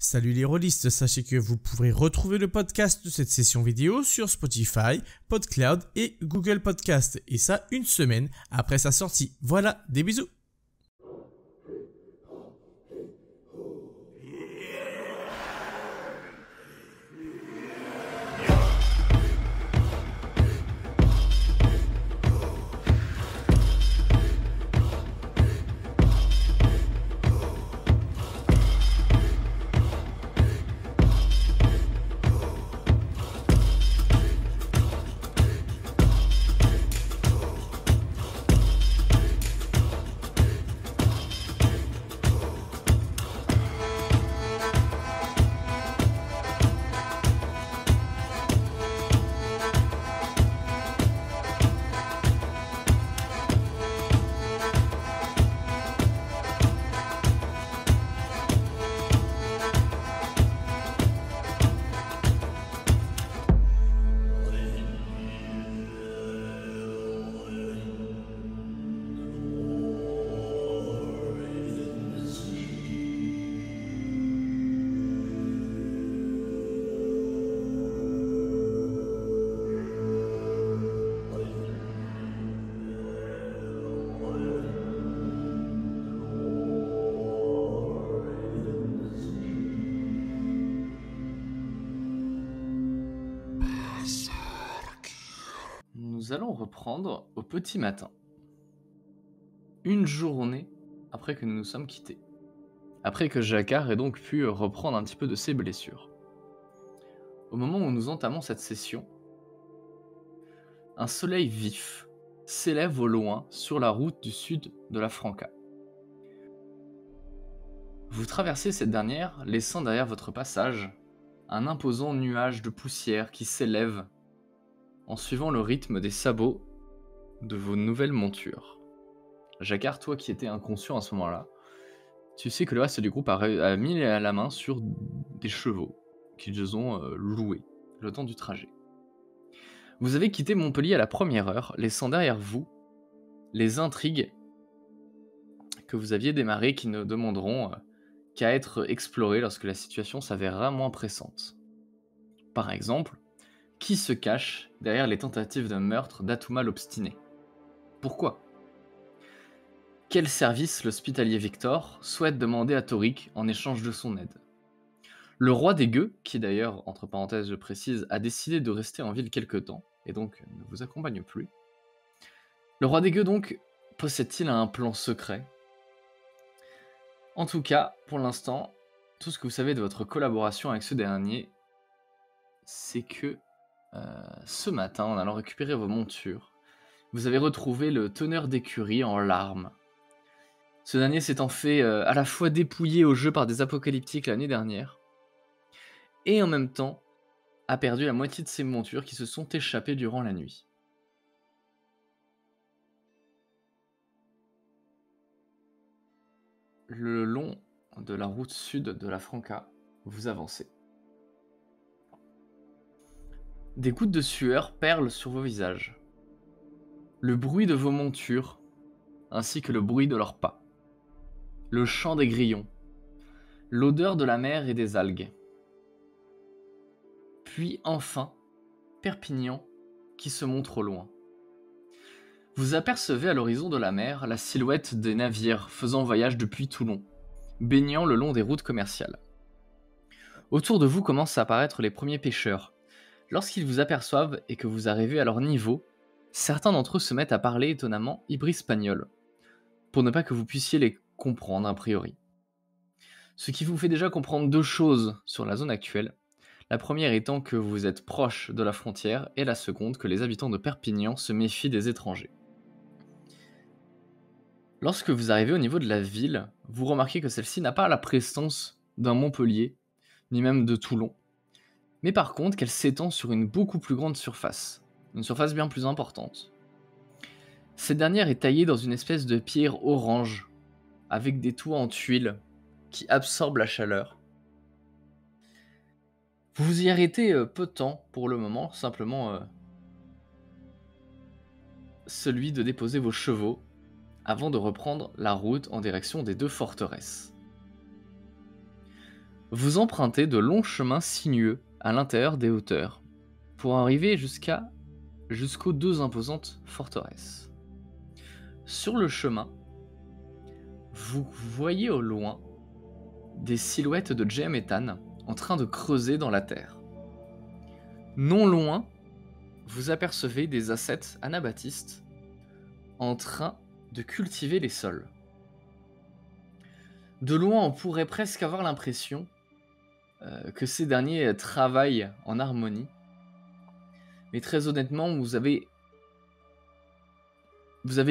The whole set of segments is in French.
Salut les rôlistes, sachez que vous pourrez retrouver le podcast de cette session vidéo sur Spotify, PodCloud et Google Podcast, et ça une semaine après sa sortie. Voilà, des bisous. Nous allons reprendre au petit matin. Une journée après que nous nous sommes quittés. Après que Jacquard ait donc pu reprendre un petit peu de ses blessures. Au moment où nous entamons cette session, un soleil vif s'élève au loin sur la route du sud de la Franca. Vous traversez cette dernière, laissant derrière votre passage un imposant nuage de poussière qui s'élève en suivant le rythme des sabots de vos nouvelles montures. Jacquard, toi qui étais inconscient à ce moment-là, tu sais que le reste du groupe a mis la main sur des chevaux qu'ils ont loués le temps du trajet. Vous avez quitté Montpellier à la première heure, laissant derrière vous les intrigues que vous aviez démarrées qui ne demanderont qu'à être explorées lorsque la situation s'avérera moins pressante. Par exemple, qui se cache derrière les tentatives de meurtre d'Atouma l'Obstiné? Pourquoi? Quel service l'hospitalier Victor souhaite demander à Toric en échange de son aide? Le roi des gueux, qui d'ailleurs, entre parenthèses je précise, a décidé de rester en ville quelque temps, et donc ne vous accompagne plus. Le roi des gueux donc, possède-t-il un plan secret? En tout cas, pour l'instant, tout ce que vous savez de votre collaboration avec ce dernier, c'est que ce matin, en allant récupérer vos montures, vous avez retrouvé le teneur d'écurie en larmes. Ce dernier s'étant fait à la fois dépouiller au jeu par des apocalyptiques l'année dernière, et en même temps a perdu la moitié de ses montures qui se sont échappées durant la nuit. Le long de la route sud de la Franca, vous avancez. Des gouttes de sueur perlent sur vos visages. Le bruit de vos montures, ainsi que le bruit de leurs pas. Le chant des grillons. L'odeur de la mer et des algues. Puis enfin, Perpignan qui se montre au loin. Vous apercevez à l'horizon de la mer la silhouette des navires faisant voyage depuis Toulon, baignant le long des routes commerciales. Autour de vous commencent à apparaître les premiers pêcheurs. Lorsqu'ils vous aperçoivent et que vous arrivez à leur niveau, certains d'entre eux se mettent à parler étonnamment ibri-espagnol, pour ne pas que vous puissiez les comprendre a priori. Ce qui vous fait déjà comprendre deux choses sur la zone actuelle. La première étant que vous êtes proche de la frontière, et la seconde que les habitants de Perpignan se méfient des étrangers. Lorsque vous arrivez au niveau de la ville, vous remarquez que celle-ci n'a pas la prestance d'un Montpellier, ni même de Toulon, mais par contre qu'elle s'étend sur une beaucoup plus grande surface, une surface bien plus importante. Cette dernière est taillée dans une espèce de pierre orange, avec des toits en tuiles qui absorbent la chaleur. Vous vous y arrêtez peu de temps pour le moment, simplement celui de déposer vos chevaux avant de reprendre la route en direction des deux forteresses. Vous empruntez de longs chemins sinueux à l'intérieur des hauteurs pour arriver jusqu'aux deux imposantes forteresses. Sur le chemin, vous voyez au loin des silhouettes de Jem et Tan en train de creuser dans la terre. Non loin, vous apercevez des ascètes anabaptistes en train de cultiver les sols. De loin, on pourrait presque avoir l'impression que ces derniers travaillent en harmonie. Mais très honnêtement, vous avez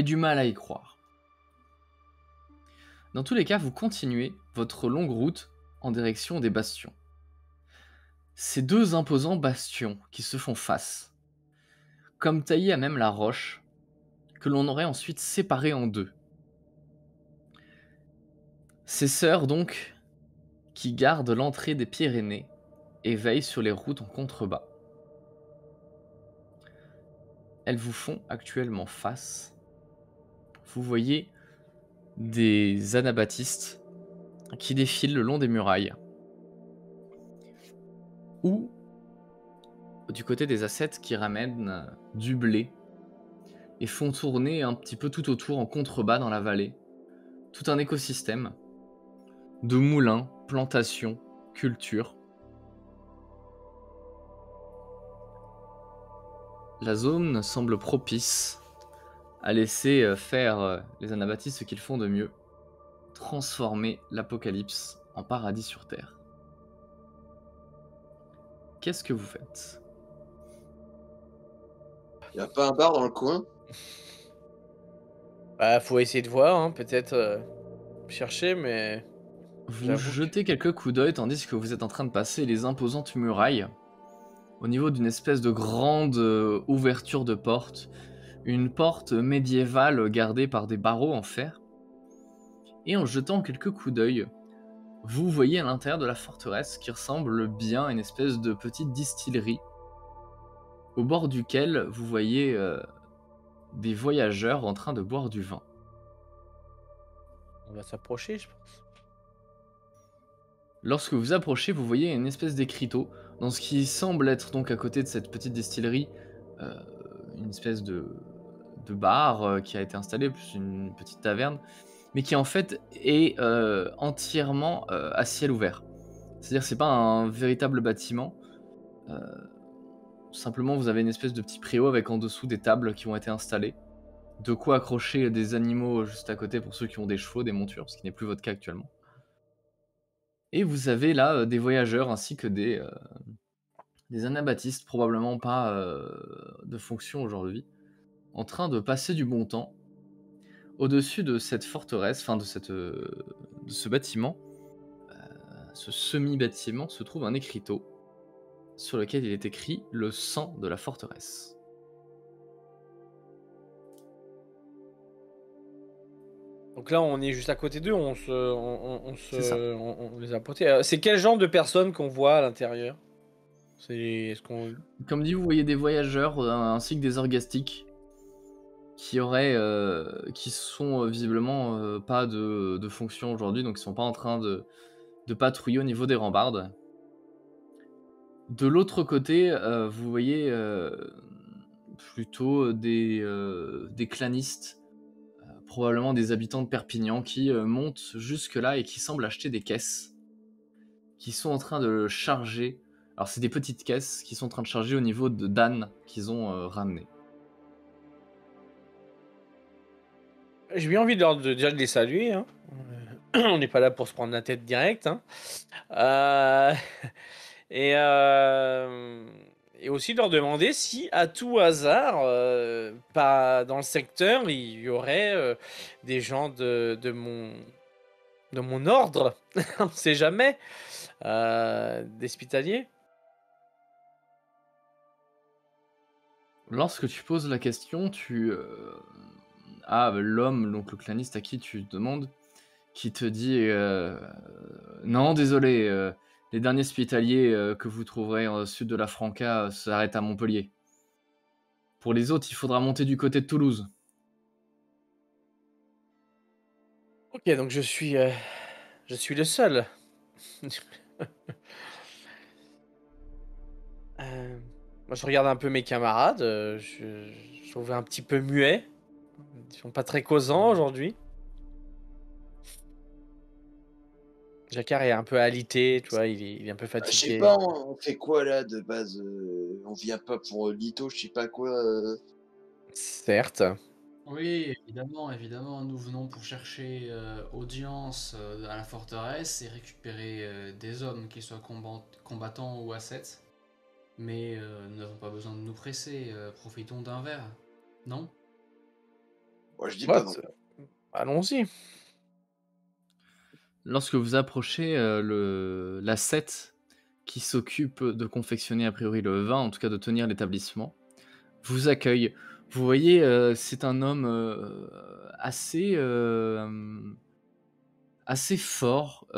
du mal à y croire. Dans tous les cas, vous continuez votre longue route en direction des bastions. Ces deux imposants bastions qui se font face, comme taillés à même la roche, que l'on aurait ensuite séparés en deux. Ces sœurs donc, qui gardent l'entrée des Pyrénées et veillent sur les routes en contrebas. Elles vous font actuellement face. Vous voyez des anabaptistes qui défilent le long des murailles. Ou du côté des ascètes qui ramènent du blé et font tourner un petit peu tout autour en contrebas dans la vallée. Tout un écosystème de moulins, plantations, cultures. La zone semble propice à laisser faire les anabaptistes ce qu'ils font de mieux, transformer l'apocalypse en paradis sur Terre. Qu'est-ce que vous faites? Y a pas un bar dans le coin? Bah, faut essayer de voir, hein, peut-être chercher, mais Vous j'avoue que- jetez quelques coups d'œil tandis que vous êtes en train de passer les imposantes murailles au niveau d'une espèce de grande ouverture de porte, une porte médiévale gardée par des barreaux en fer. Et en jetant quelques coups d'œil, vous voyez à l'intérieur de la forteresse qui ressemble bien à une espèce de petite distillerie, au bord duquel vous voyez des voyageurs en train de boire du vin. on va s'approcher, je pense. Lorsque vous approchez, vous voyez une espèce d'écriteau dans ce qui semble être donc à côté de cette petite distillerie, une espèce de bar qui a été installé, plus une petite taverne, mais qui en fait est entièrement à ciel ouvert. C'est-à-dire que c'est pas un véritable bâtiment. Simplement, vous avez une espèce de petit préau avec en dessous des tables qui ont été installées. De quoi accrocher des animaux juste à côté pour ceux qui ont des chevaux, des montures, ce qui n'est plus votre cas actuellement. Et vous avez là des voyageurs ainsi que des anabaptistes, probablement pas de fonction aujourd'hui, en train de passer du bon temps. Au-dessus de cette forteresse, enfin de ce bâtiment, ce semi-bâtiment, se trouve un écriteau sur lequel il est écrit « Le sang de la forteresse ». Donc là, on est juste à côté d'eux, on C'est ça. les a potés. C'est quel genre de personnes qu'on voit à l'intérieur? Est-ce qu'on... Comme dit, vous voyez des voyageurs ainsi que des orgastiques qui sont visiblement pas de fonction aujourd'hui, donc ils sont pas en train de patrouiller au niveau des rambardes. De l'autre côté, vous voyez plutôt des clanistes, probablement des habitants de Perpignan, qui montent jusque-là et qui semblent acheter des caisses, qui sont en train de charger. Alors c'est des petites caisses qui sont en train de charger au niveau de d'ânes qu'ils ont ramenées. J'ai bien envie déjà de les saluer, hein. On n'est pas là pour se prendre la tête direct, hein. Et aussi de leur demander si, à tout hasard, pas dans le secteur, il y aurait des gens de mon ordre, on ne sait jamais, des hospitaliers. Lorsque tu poses la question, tu as l'homme, donc le claniste à qui tu demandes, qui te dit non, désolé, les derniers hospitaliers que vous trouverez au sud de la Franca s'arrêtent à Montpellier. Pour les autres, il faudra monter du côté de Toulouse. Ok, donc je suis le seul. Moi, je regarde un peu mes camarades. Je trouve un petit peu muets. Ils sont pas très causants aujourd'hui. Jacquard est un peu alité, tu vois, il est un peu Je sais fatigué. pas, on fait quoi là de base? On vient pas pour Lito, je sais pas quoi. Certes. Oui, évidemment, évidemment, nous venons pour chercher audience à la forteresse et récupérer des hommes, qu'ils soient combattants ou ascètes. Mais nous n'avons pas besoin de nous presser, profitons d'un verre, non? Moi je dis Ouais, pas non. allons-y. Lorsque vous approchez l'ascète qui s'occupe de confectionner a priori le vin, en tout cas de tenir l'établissement, vous accueille. Vous voyez, c'est un homme assez fort.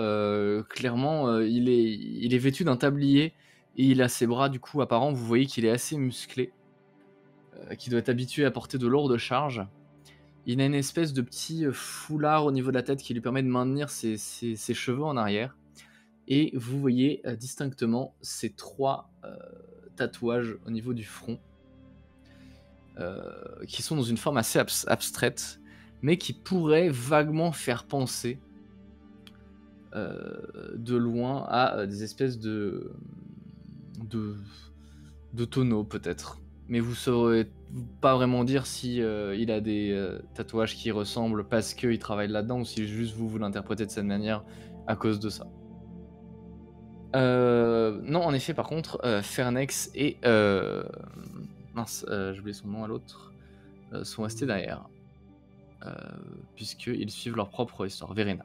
Clairement, il est vêtu d'un tablier et il a ses bras du coup apparents. Vous voyez qu'il est assez musclé, qu'il doit être habitué à porter de lourdes charges. Il a une espèce de petit foulard au niveau de la tête qui lui permet de maintenir ses cheveux en arrière. Et vous voyez distinctement ces 3 tatouages au niveau du front, qui sont dans une forme assez abstraite, mais qui pourraient vaguement faire penser de loin à des espèces de tonneaux peut-être. Mais vous saurez pas vraiment dire si il a des tatouages qui ressemblent parce qu'il travaille là-dedans ou si juste vous l'interprétez de cette manière à cause de ça. Non, en effet, par contre, Fernex et mince, j'ai oublié son nom à l'autre, sont restés derrière, puisqu'ils suivent leur propre histoire, Verena.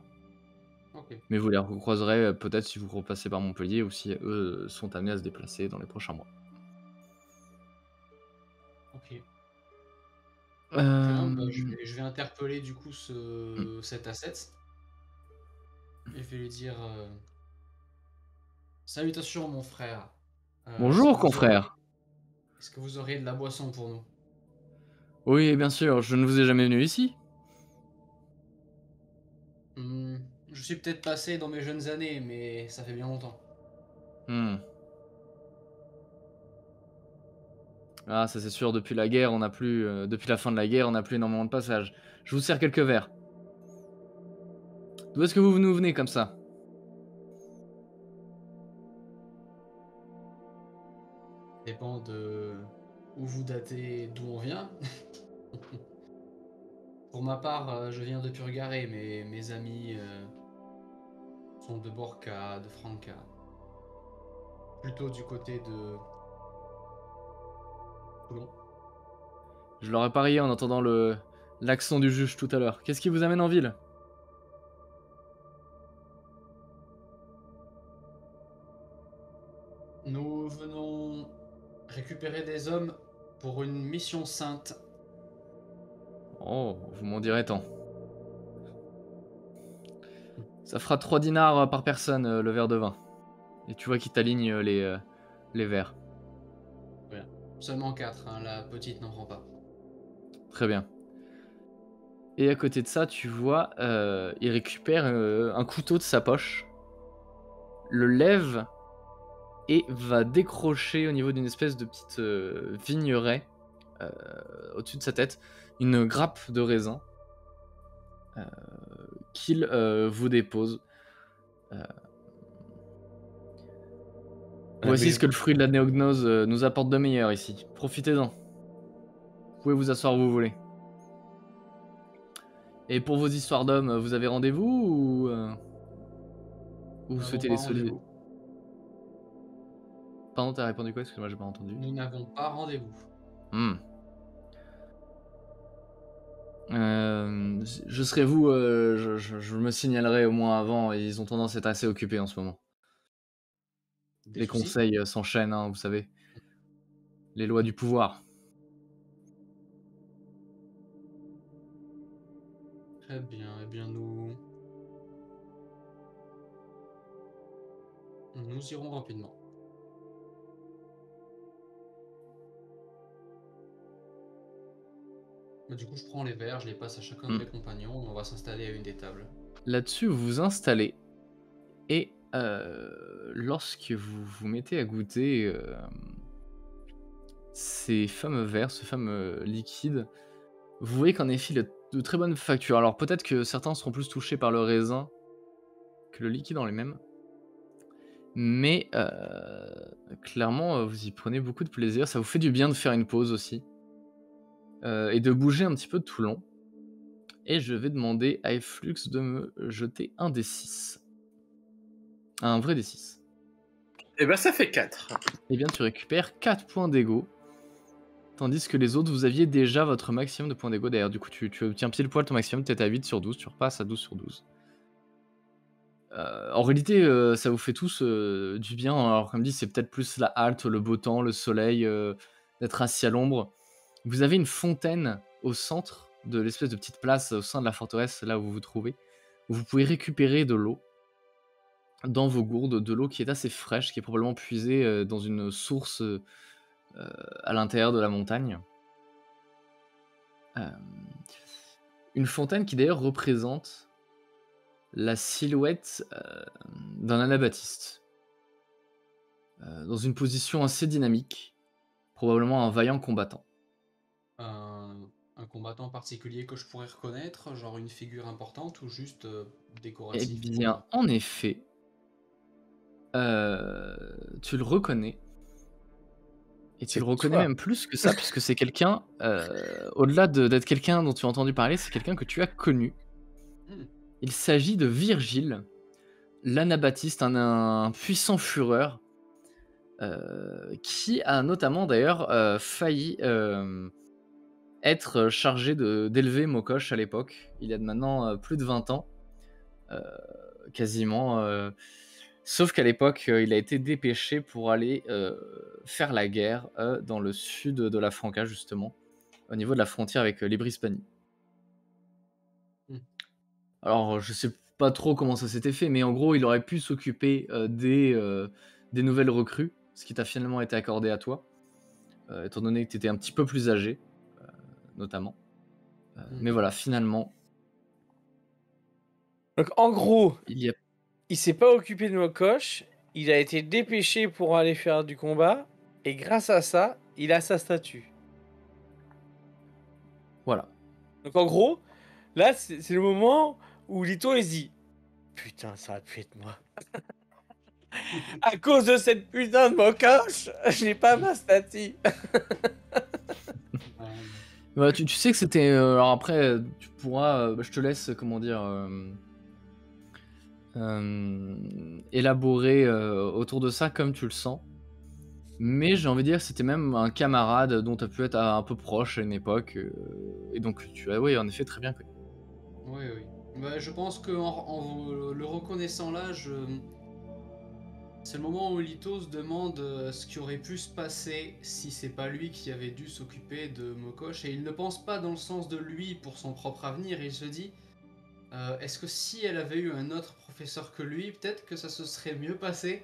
Ok. Mais vous les recroiserez peut-être si vous repassez par Montpellier ou si eux sont amenés à se déplacer dans les prochains mois. Ok. Très bien, bah, je Euh, vais interpeller du coup cet asset. Et je vais lui dire salutations mon frère. Est-ce que Bonjour, vous aurez, confrère. est-ce que vous aurez de la boisson pour nous? Oui, bien sûr, je ne vous ai jamais venu ici. Hmm, je suis peut-être passé dans mes jeunes années, mais ça fait bien longtemps. Hmm. Ah, ça c'est sûr, depuis la guerre, on n'a plus, depuis la fin de la guerre, on n'a plus énormément de passages. Je vous sers quelques verres. D'où est-ce que vous nous venez comme ça? Dépend de où vous datez, d'où on vient. Pour ma part, je viens de Purgaré, mais mes amis sont de Borca, de Franca. Plutôt du côté de Toulon. Je l'aurais parié en entendant l'accent du juge tout à l'heure. Qu'est-ce qui vous amène en ville? Nous venons récupérer des hommes pour une mission sainte. Oh, vous m'en direz tant. Ça fera 3 dinars par personne, le verre de vin. Et tu vois qu'il t'aligne les verres. Voilà. Seulement 4, hein, la petite n'en prend pas. Très bien. Et à côté de ça, tu vois, il récupère un couteau de sa poche, le lève et va décrocher au niveau d'une espèce de petite vigneraie au-dessus de sa tête une grappe de raisin qu'il vous dépose. Voici ce que le fruit de la néognose nous apporte de meilleur ici. Profitez-en. Vous pouvez vous asseoir où vous voulez. Et pour vos histoires d'hommes, vous avez rendez-vous ou vous Nous n'avons souhaitez pas les solider? rendez-vous. Pardon, t'as répondu quoi? Excuse-moi, j'ai pas entendu. Nous n'avons pas rendez-vous. Hmm. Je serai vous, je me signalerai au moins avant. Ils ont tendance à être assez occupés en ce moment. Des Les soucis? conseils s'enchaînent, hein, vous savez. Les lois du pouvoir. Très bien, eh bien nous irons rapidement. Bah, du coup, je prends les verres, je les passe à chacun de mes compagnons et on va s'installer à une des tables. Là-dessus, vous vous installez et lorsque vous vous mettez à goûter ces fameux verres, ce fameux liquide, vous voyez qu'en effet, il a de très bonnes factures. Alors peut-être que certains seront plus touchés par le raisin que le liquide en lui-même. Mais clairement, vous y prenez beaucoup de plaisir. Ça vous fait du bien de faire une pause aussi. Et de bouger un petit peu tout le long. Et je vais demander à Efflux de me jeter un D6. Un vrai D6. Et ben ça fait 4. Eh bien, tu récupères 4 points d'ego. Tandis que les autres, vous aviez déjà votre maximum de points d'ego. D'ailleurs, du coup, tu obtiens pile poil ton maximum. Tu es à 8 sur 12. Tu repasses à 12 sur 12. En réalité, ça vous fait tous du bien. Alors, comme dit, c'est peut-être plus la halte, le beau temps, le soleil, d'être assis à l'ombre. Vous avez une fontaine au centre de l'espèce de petite place au sein de la forteresse, là où vous vous trouvez, où vous pouvez récupérer de l'eau dans vos gourdes, de l'eau qui est assez fraîche, qui est probablement puisée dans une source à l'intérieur de la montagne. Une fontaine qui d'ailleurs représente la silhouette d'un anabaptiste. Dans une position assez dynamique, probablement un vaillant combattant. Un combattant particulier que je pourrais reconnaître, genre une figure importante ou juste Eh décoratif? bien, en effet, tu le reconnais. Et tu C'est le reconnais toi. même plus que ça, puisque c'est quelqu'un, au-delà d'être quelqu'un dont tu as entendu parler, c'est quelqu'un que tu as connu. Hmm. Il s'agit de Virgile, l'anabaptiste, un puissant fureur, qui a notamment d'ailleurs failli être chargé d'élever Mokosh à l'époque. Il y a maintenant plus de 20 ans, quasiment. Sauf qu'à l'époque, il a été dépêché pour aller faire la guerre dans le sud de la Franca, justement, au niveau de la frontière avec les Brisbanie. Alors, je sais pas trop comment ça s'était fait, mais en gros, il aurait pu s'occuper des nouvelles recrues, ce qui t'a finalement été accordé à toi, étant donné que tu étais un petit peu plus âgé, notamment. Mais voilà, finalement, Donc en gros, il y a... il s'est pas occupé de Mokosh, il a été dépêché pour aller faire du combat, et grâce à ça, il a sa statue. Voilà. Donc en gros, là, c'est le moment où Lito il se dit putain, ça a pu être moi. À cause de cette putain de Mokosh, j'ai pas ma statue. Bah, tu sais que c'était... alors après, tu pourras... je te laisse, comment dire... élaborer autour de ça comme tu le sens. Mais j'ai envie de dire que c'était même un camarade dont tu as pu être un peu proche à une époque. Et donc tu as, oui, en effet, très bien connu. Oui, oui. Bah, je pense qu'en le reconnaissant là, c'est le moment où Lito se demande ce qui aurait pu se passer si c'est pas lui qui avait dû s'occuper de Mokosh. Et il ne pense pas dans le sens de lui pour son propre avenir. Il se dit, est-ce que si elle avait eu un autre professeur que lui, peut-être que ça se serait mieux passé?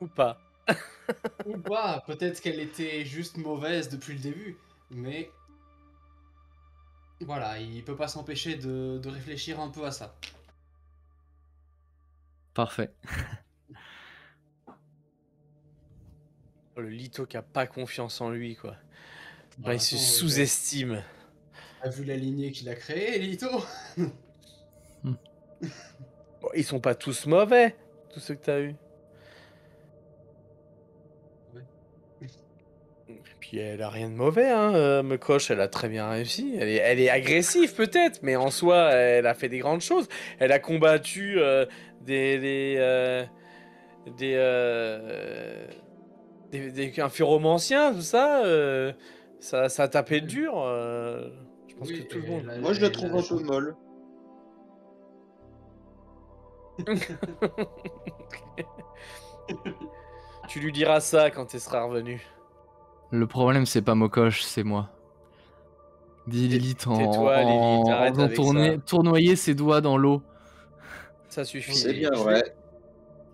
Ou pas. Ou pas, peut-être qu'elle était juste mauvaise depuis le début. Mais voilà, il peut pas s'empêcher de réfléchir un peu à ça. Parfait. Le Lito qui a pas confiance en lui, quoi. Bah, il se attends, sous-estime. T'as vu la lignée qu'il a créée, Lito? Bon, ils sont pas tous mauvais, tous ceux que t'as eu. Ouais. Et puis elle a rien de mauvais, hein. Mokosh, elle a très bien réussi. Elle est agressive peut-être, mais en soi, elle a fait des grandes choses. Elle a combattu un phyromancien, tout ça. Ça tapait dur. Je pense Oui, que tout le et monde. là, Moi, je la et trouve là, un peu molle. Tu lui diras ça quand elle sera revenue. Le problème, c'est pas Mokosh, c'est moi. Dit Lilith tais-toi, Lilith, arrête faisant avec ça. tournoyer ses doigts dans l'eau. Ça suffit. C'est bien je vrai.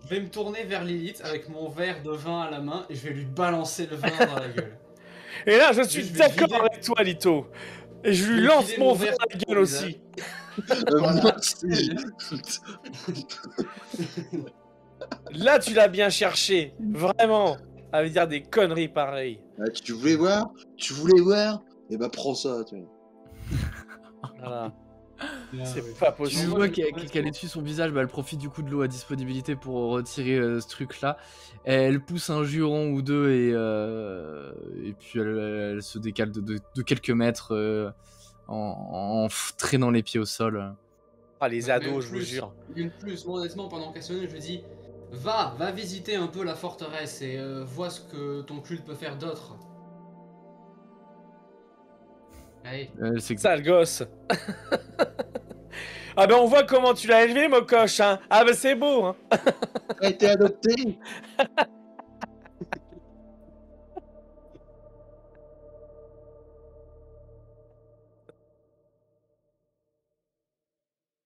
Je vais me tourner vers Lilith avec mon verre de vin à la main et je vais lui balancer le vin dans la gueule. Et là, je suis Je vais d'accord vider. avec toi, Lito. Et je lui Le lance filet mon ouvert feu à la sur gueule le aussi. Voilà. Moi aussi. Là, tu l'as bien cherché. Vraiment. À me dire des conneries pareilles. Ah, tu voulais voir? Tu voulais voir? Eh ben prends ça, tu vois. Voilà. Ah, C'est ouais. pas Tu possible. moi, vois je- qu'elle essuie son visage, bah, elle profite du coup de l'eau à disponibilité pour retirer ce truc-là. Elle pousse un juron ou deux et puis elle se décale de quelques mètres en traînant les pieds au sol. Ah, les Même ados, je vous plus, jure. Même plus, moi honnêtement, pendant qu'elle sonnait, je lui dis va visiter un peu la forteresse et vois ce que ton culte peut faire d'autre. Allez. C'est Sale gosse. Ah ben on voit comment tu l'as élevé, Mocoche, hein. Ah ben c'est beau, hein. T'as été adopté?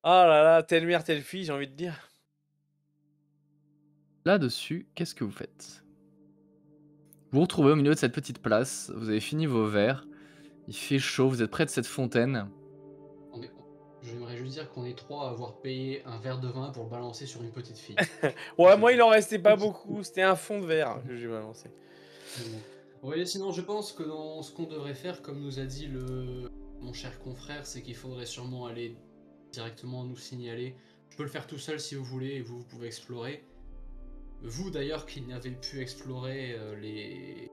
Ah là là, telle mère, telle fille, j'ai envie de dire. Là-dessus, qu'est-ce que vous faites? Vous vous retrouvez au milieu de cette petite place, vous avez fini vos verres, il fait chaud, vous êtes près de cette fontaine. On est- J'aimerais juste dire qu'on est trois à avoir payé un verre de vin pour le balancer sur une petite fille. Ouais, moi il en restait pas beaucoup, c'était un fond de verre que j'ai balancé. Bon. Ouais, sinon je pense que dans ce qu'on devrait faire, comme nous a dit mon cher confrère, c'est qu'il faudrait sûrement aller directement nous signaler. Je peux le faire tout seul si vous voulez et vous pouvez explorer. Vous d'ailleurs qui n'avez pu explorer les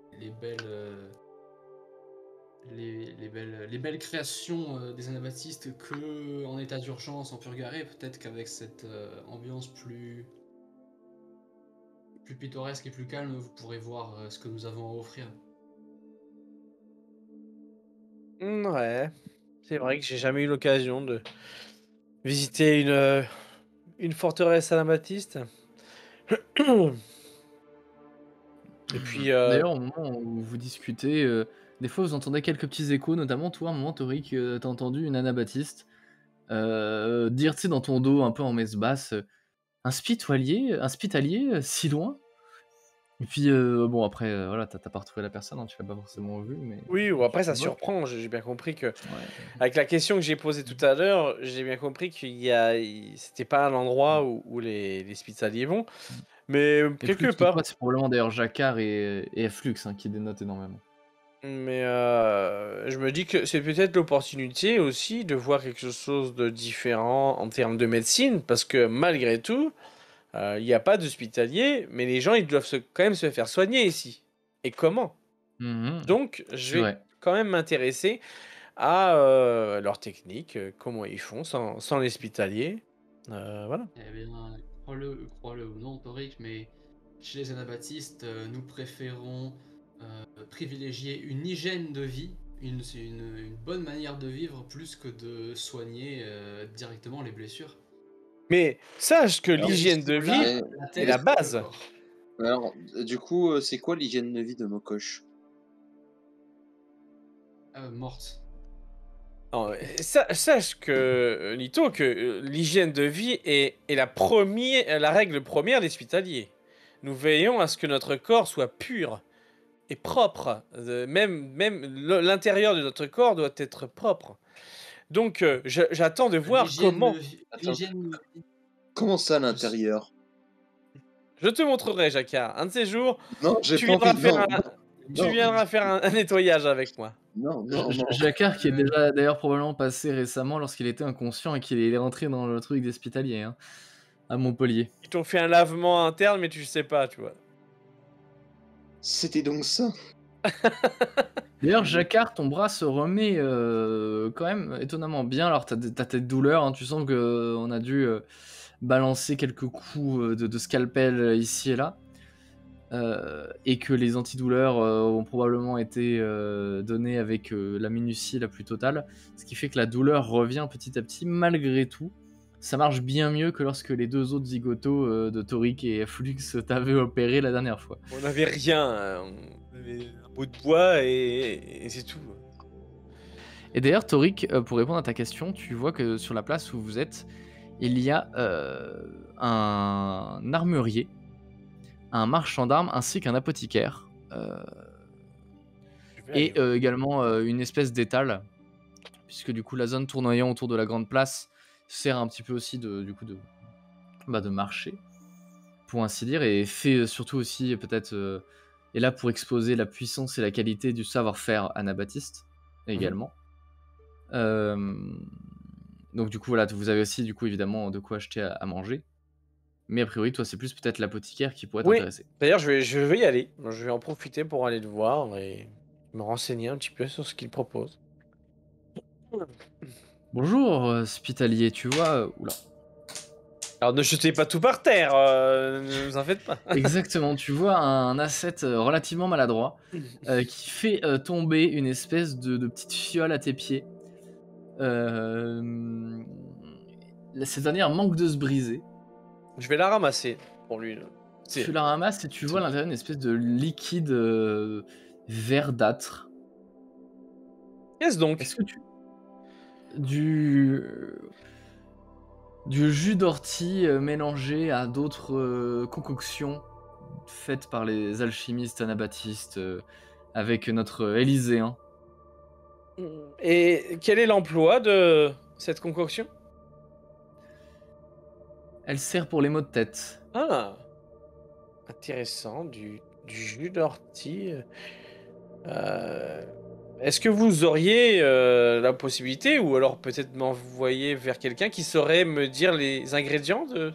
belles créations des anabaptistes que en état d'urgence, en purgaré, peut-être qu'avec cette ambiance plus pittoresque et plus calme, vous pourrez voir ce que nous avons à offrir. Ouais, c'est vrai que j'ai jamais eu l'occasion de visiter une forteresse anabaptiste. Et puis, D'ailleurs, au moment où vous discutez, des fois vous entendez quelques petits échos, notamment toi, à un moment, Toric, t'as entendu une anabaptiste dire, tu sais, dans ton dos, un peu en messe basse, un spitalier, si loin? Et puis, bon, après, voilà, t'as pas retrouvé la personne, hein, tu l'as pas forcément vue, mais oui, ou tu après ça vois. surprend, j'ai bien compris que... Ouais. Avec la question que j'ai posée tout à l'heure, j'ai bien compris c'était pas l'endroit où les hospitaliers vont, mais Et quelque Flux, part. toi, c'est probablement d'ailleurs Jacquard et Flux hein, qui dénotent énormément. Mais je me dis que c'est peut-être l'opportunité aussi de voir quelque chose de différent en termes de médecine, parce que malgré tout, il n'y a pas d'hospitalier, mais les gens ils doivent quand même se faire soigner ici. Et comment? Donc je C'est vais vrai. quand même m'intéresser à leur technique, comment ils font sans l'hospitalier. Voilà. Eh bien, crois-le ou non, Toric, mais chez les anabaptistes, nous préférons privilégier une hygiène de vie, une bonne manière de vivre, plus que de soigner directement les blessures. Mais sache que Alors, l'hygiène de vie mais- La est tête la et le base. corps. Alors, du coup, c'est quoi l'hygiène de vie de Mokosh? Morte. Non, sache que, Nito, que l'hygiène de vie est la règle première des hospitaliers. Nous veillons à ce que notre corps soit pur et propre. Même l'intérieur de notre corps doit être propre. Donc, j'attends de voir comment... Attends. L'hygiène de vie. Comment ça, à l'intérieur? Je te montrerai, Jacquard. Un de ces jours, Non, j'ai tu pas viendras envie. faire Non, tu non, viendras faire un nettoyage avec moi. non, non, non. Jacquard qui est déjà d'ailleurs probablement passé récemment lorsqu'il était inconscient et qu'il est rentré dans le truc d'hospitalier hein, à Montpellier. Ils t'ont fait un lavement interne, mais tu sais pas, tu vois. C'était donc ça. D'ailleurs, Jacquard, ton bras se remet quand même étonnamment bien. Alors, t'as tes douleurs, hein, tu sens qu'on a dû balancer quelques coups de scalpel ici et là. Et que les antidouleurs ont probablement été donnés avec la minutie la plus totale. Ce qui fait que la douleur revient petit à petit, malgré tout. Ça marche bien mieux que lorsque les deux autres zigotos de Toric et Flux t'avaient opéré la dernière fois. On n'avait rien, hein. On avait un bout de bois et c'est tout. Et d'ailleurs, Toric, pour répondre à ta question, tu vois que sur la place où vous êtes, il y a un armurier, un marchand d'armes ainsi qu'un apothicaire. Et également une espèce d'étal puisque du coup la zone tournoyant autour de la grande place sert un petit peu aussi de marché, pour ainsi dire, et fait surtout aussi peut-être est là pour exposer la puissance et la qualité du savoir-faire anabaptiste également. Donc du coup voilà, vous avez aussi du coup évidemment de quoi acheter à manger. Mais a priori toi c'est plus peut-être l'apothicaire qui pourrait Oui. t'intéresser. D'ailleurs, je vais y aller. Je vais en profiter pour aller le voir et me renseigner un petit peu sur ce qu'il propose. Bonjour hospitalier, tu vois... Oula. Alors, ne jetez pas tout par terre, ne vous en faites pas. Exactement, tu vois un asset relativement maladroit qui fait tomber une espèce de petite fiole à tes pieds. Cette dernière manque de se briser. Je vais la ramasser pour lui. Tu la ramasses et tu vois à l'intérieur une espèce de liquide verdâtre. Qu'est-ce donc? Est-ce que tu... Du jus d'ortie mélangé à d'autres concoctions faites par les alchimistes anabaptistes avec notre Élyséen. Et quel est l'emploi de cette concoction? Elle sert pour les maux de tête. Ah, intéressant, du jus d'ortie. Est-ce que vous auriez la possibilité, ou alors peut-être m'envoyer vers quelqu'un qui saurait me dire les ingrédients de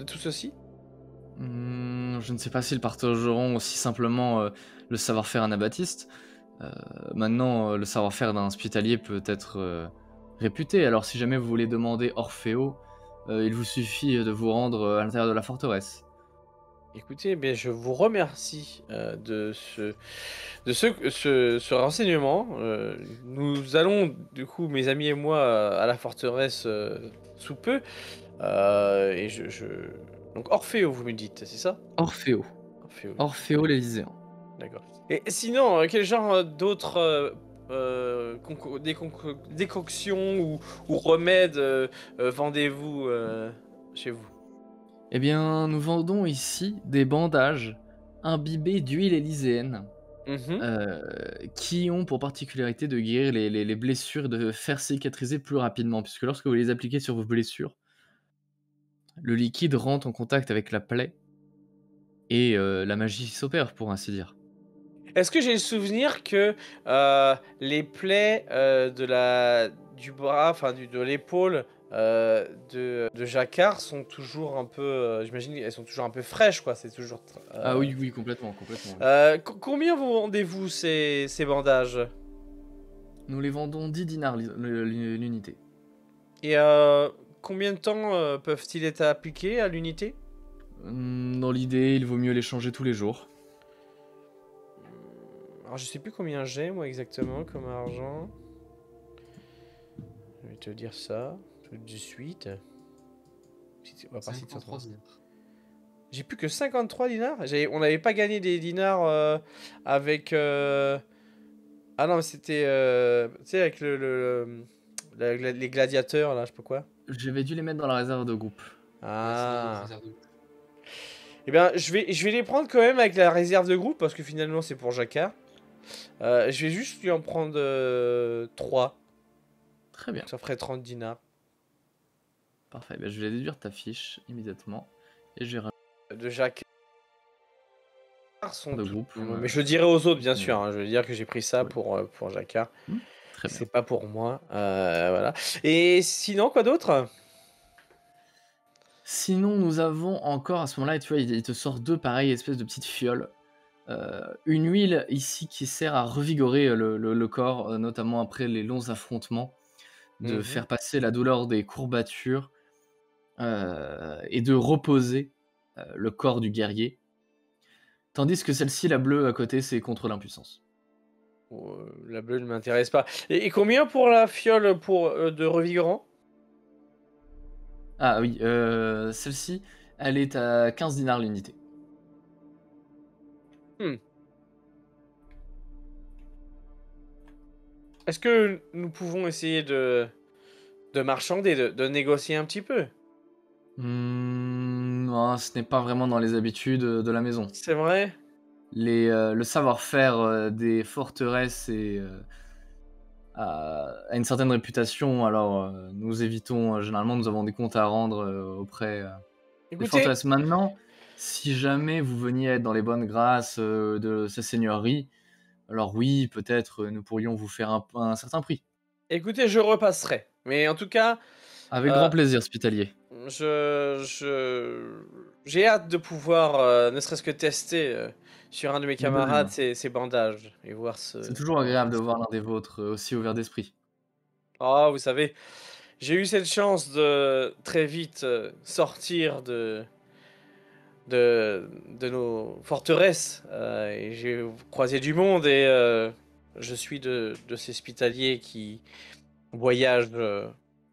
tout ceci? Je ne sais pas s'ils partageront aussi simplement le savoir-faire anabaptiste. Maintenant, le savoir-faire d'un hospitalier peut être réputé. Alors si jamais vous voulez demander Orfeo, il vous suffit de vous rendre à l'intérieur de la forteresse. Écoutez, bien, je vous remercie de ce renseignement. Nous allons, du coup, mes amis et moi, à la forteresse sous peu. Et Donc, Orfeo, vous me dites, c'est ça? Orfeo. Orfeo. Orfeo l'Élyséen. D'accord. Et sinon, quel genre d'autres décoctions ou remèdes vendez-vous chez vous? Eh bien, nous vendons ici des bandages imbibés d'huile élyséenne Mhm. qui ont pour particularité de guérir les blessures et de faire cicatriser plus rapidement, puisque lorsque vous les appliquez sur vos blessures, le liquide rentre en contact avec la plaie et la magie s'opère, pour ainsi dire. Est-ce que j'ai le souvenir que les plaies du bras, enfin de l'épaule de Jacquard sont toujours un peu, j'imagine, elles sont toujours un peu fraîches, quoi. C'est toujours. Ah oui, oui, complètement, complètement. Combien vous vendez-vous ces bandages? Nous les vendons 10 dinars l'unité. Et combien de temps peuvent-ils être appliqués à l'unité? Dans l'idée, il vaut mieux les changer tous les jours. Alors je sais plus combien j'ai moi exactement comme argent. Je vais te dire ça tout de suite. On va passer de 53 dinars. J'ai plus que 53 dinars. On n'avait pas gagné des dinars avec. Ah non, mais c'était. Tu sais, avec les gladiateurs, là, je sais pas quoi. J'avais dû les mettre dans la réserve de groupe. Ah. Ouais, c'est dans notre réserve de- Eh bien, je vais les prendre quand même avec la réserve de groupe parce que finalement, c'est pour Jacquard. Je vais juste lui en prendre 3. Très bien, Ça ferait 30 dinars. parfait. Ben, je vais déduire ta fiche immédiatement et je vais rajouter De Jacquard. Sont de tous- groupe. Mais je le dirai aux autres, bien oui. sûr. Hein. Je veux dire que j'ai pris ça Oui. pour Jacquard. Très bien. C'est pas pour moi. Voilà. Et sinon, quoi d'autre? Sinon, nous avons encore à ce moment-là, tu vois, il te sort deux pareilles espèces de petites fioles. Une huile ici qui sert à revigorer le corps, notamment après les longs affrontements, de Mhm. faire passer la douleur des courbatures et de reposer le corps du guerrier. Tandis que celle-ci, la bleue à côté, c'est contre l'impuissance. La bleue ne m'intéresse pas. Et combien pour la fiole de revigorant? Ah oui, celle-ci, elle est à 15 dinars l'unité. Est-ce que nous pouvons essayer de marchander, de négocier un petit peu? Non, ce n'est pas vraiment dans les habitudes de la maison. C'est vrai? Le savoir-faire des forteresses a une certaine réputation, alors nous évitons, généralement nous avons des comptes à rendre auprès des Écoutez, forteresses. Maintenant, si jamais vous veniez être dans les bonnes grâces de sa seigneurie, alors oui, peut-être nous pourrions vous faire un certain prix. écoutez, je repasserai. Mais en tout cas, Avec euh, grand plaisir, hospitalier. j'ai hâte de pouvoir, ne serait-ce que tester sur un de mes De camarades même. ces bandages et voir C'est toujours agréable de voir l'un des vôtres aussi ouvert d'esprit. Oh, vous savez, j'ai eu cette chance de très vite sortir de nos forteresses et j'ai croisé du monde et je suis de ces hospitaliers qui voyagent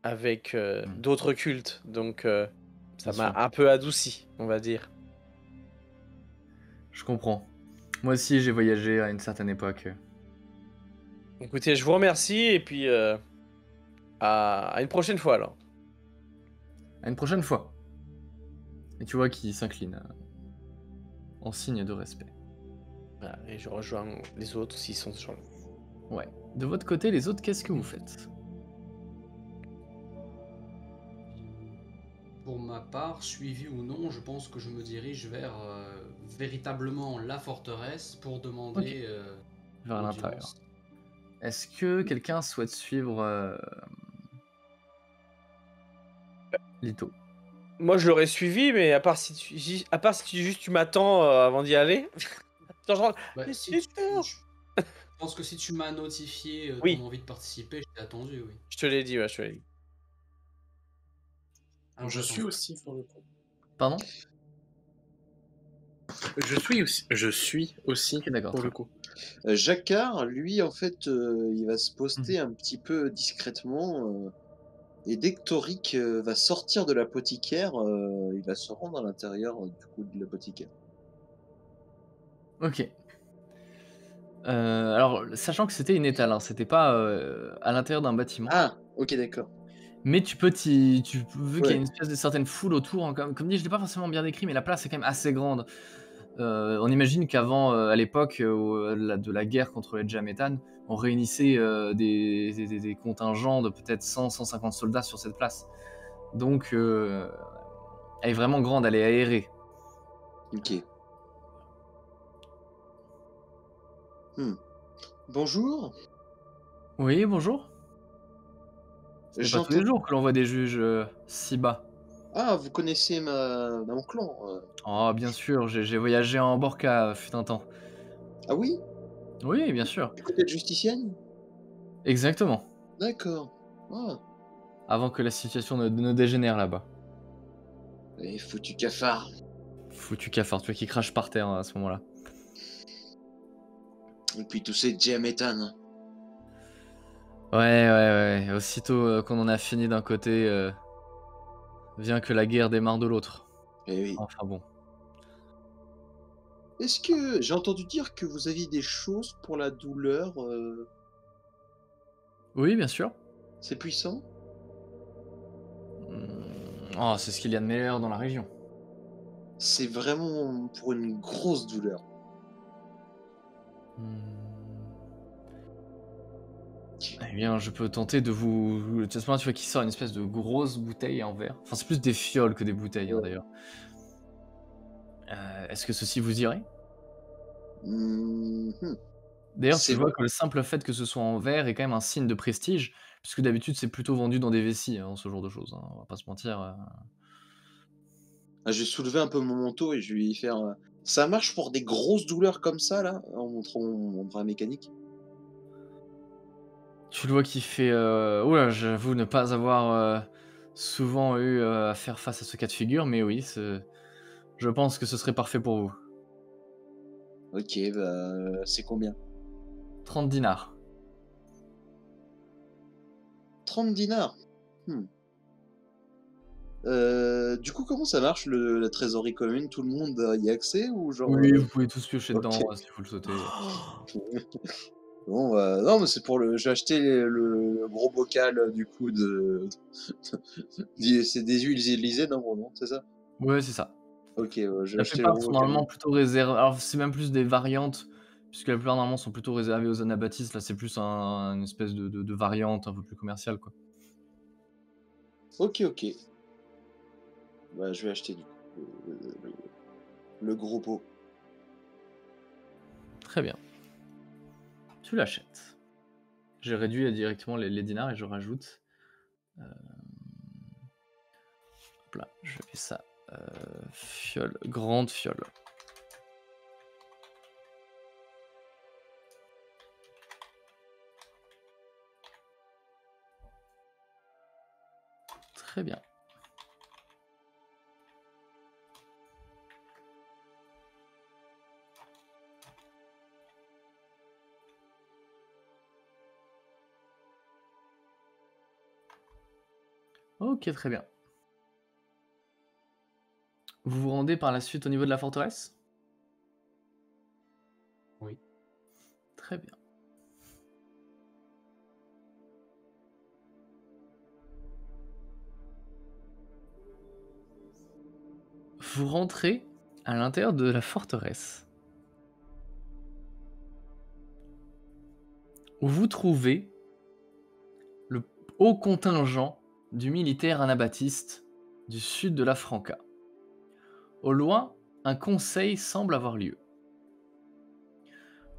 avec d'autres cultes, donc ça Bien m'a sûr. un peu adouci, on va dire. Je comprends. Moi aussi, j'ai voyagé à une certaine époque. Écoutez, je vous remercie et puis à une prochaine fois alors. À une prochaine fois. Et tu vois qu'il s'incline en signe de respect. Voilà, et je rejoins les autres s'ils sont sur. Ouais. De votre côté, les autres, qu'est-ce que vous faites? Pour ma part, suivi ou non, je pense que je me dirige vers véritablement la forteresse pour demander Vers l'audience. l'intérieur. Est-ce que quelqu'un souhaite suivre Lito? Moi, je l'aurais suivi, mais à part si juste tu m'attends avant d'y aller. Attends, Bah, mais si c'est tu- sûr. je pense que si tu m'as notifié Oui. ton envie de participer, je t'ai attendu, oui. Je te l'ai dit, ouais, je te l'ai dit. Alors, Je j'attends. suis aussi pour le coup. Pardon? Je suis aussi Ok, d'accord. pour très le coup. Jacquard, lui, en fait, il va se poster un petit peu discrètement. Et dès que Toric va sortir de l'apothicaire, il va se rendre à l'intérieur du coup de l'apothicaire. bien. Ok. Alors, sachant que c'était une étale, hein, c'était pas à l'intérieur d'un bâtiment. Ah, ok, d'accord. Mais vu qu'il y a Ouais. une espèce de certaine foule autour, hein, comme dit, je l'ai pas forcément bien décrit, mais la place est quand même assez grande. On imagine qu'avant, à l'époque de la guerre contre les Jamétanes, on réunissait des contingents de peut-être 100-150 soldats sur cette place. Donc, elle est vraiment grande, elle est aérée. Ok. Bonjour. Oui, bonjour. C'est pas tous les J'entends. jours que l'on voit des juges si bas. Ah, vous connaissez mon clan. Oh, bien sûr, j'ai voyagé en Borca fut un temps. Ah oui? Oui, bien sûr. Du côté de Justicienne? Exactement. D'accord. Ah, Avant que la situation ne dégénère là-bas. et foutu cafard. Foutu cafard, tu vois, qui crache par terre à ce moment-là. Et puis tous ces Diamétanes. Ouais. Aussitôt qu'on en a fini d'un côté, vient que la guerre démarre de l'autre. Eh oui. Enfin bon. Est-ce que j'ai entendu dire que vous aviez des choses pour la douleur? Oui, bien sûr. C'est puissant? Oh, c'est ce qu'il y a de meilleur dans la région. C'est vraiment pour une grosse douleur. Eh bien, je peux tenter de vous... De toute façon, tu vois qu'il sort une espèce de grosse bouteille en verre. Enfin, c'est plus des fioles que des bouteilles, hein, Ouais. d'ailleurs. Est-ce que ceci vous irait? Mhm. D'ailleurs, C'est tu vois vrai. que le simple fait que ce soit en verre est quand même un signe de prestige, puisque d'habitude, c'est plutôt vendu dans des vessies, hein, ce genre de choses, hein, on va pas se mentir. Ah, je vais soulever un peu mon manteau et je vais lui faire. Ça marche pour des grosses douleurs comme ça, là, en montrant mon bras mécanique? Tu le vois qui fait... Oula, j'avoue ne pas avoir souvent eu à faire face à ce cas de figure, mais oui, je pense que ce serait parfait pour vous. Ok, bah, c'est combien? 30 dinars. 30 dinars. Du coup, comment ça marche la trésorerie commune? Tout le monde a y accès ou genre. Oui, vous pouvez tous piocher Ok. dedans si vous le souhaitez. Bon, bah, non, mais c'est pour le. J'ai acheté le gros bocal du coup de. C'est des huiles Élysées, non, bon, non, c'est ça? Ouais, c'est ça. Ok, j'ai La acheté le plupart gros sont bocal. normalement plutôt réservés. Alors, c'est même plus des variantes, puisque la plupart normalement sont plutôt réservés aux anabaptistes, là c'est plus une espèce de variante un peu plus commerciale, quoi. Ok, ok. Bah, je vais acheter du coup le gros pot. Très bien. Tu l'achètes. J'ai réduit directement les dinars et je rajoute. Hop là, je fais ça. Fiole, grande fiole. Très bien. Ok, très bien. Vous vous rendez par la suite au niveau de la forteresse? Oui. Très bien. Vous rentrez à l'intérieur de la forteresse, où vous trouvez le haut contingent du militaire anabaptiste du sud de la Franca. Au loin, un conseil semble avoir lieu.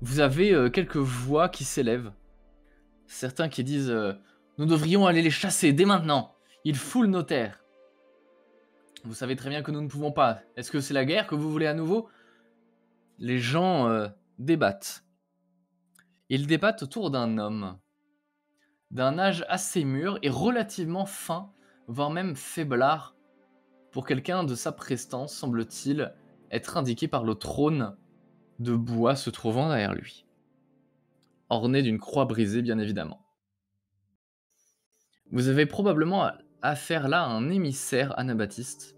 Vous avez quelques voix qui s'élèvent. Certains qui disent nous devrions aller les chasser dès maintenant. Ils foulent nos terres. Vous savez très bien que nous ne pouvons pas. Est-ce que c'est la guerre que vous voulez à nouveau? Les gens débattent. Ils débattent autour d'un homme, d'un âge assez mûr et relativement fin, voire même faiblard, pour quelqu'un de sa prestance, semble-t-il, être indiqué par le trône de bois se trouvant derrière lui, orné d'une croix brisée bien évidemment. Vous avez probablement affaire là à un émissaire anabaptiste,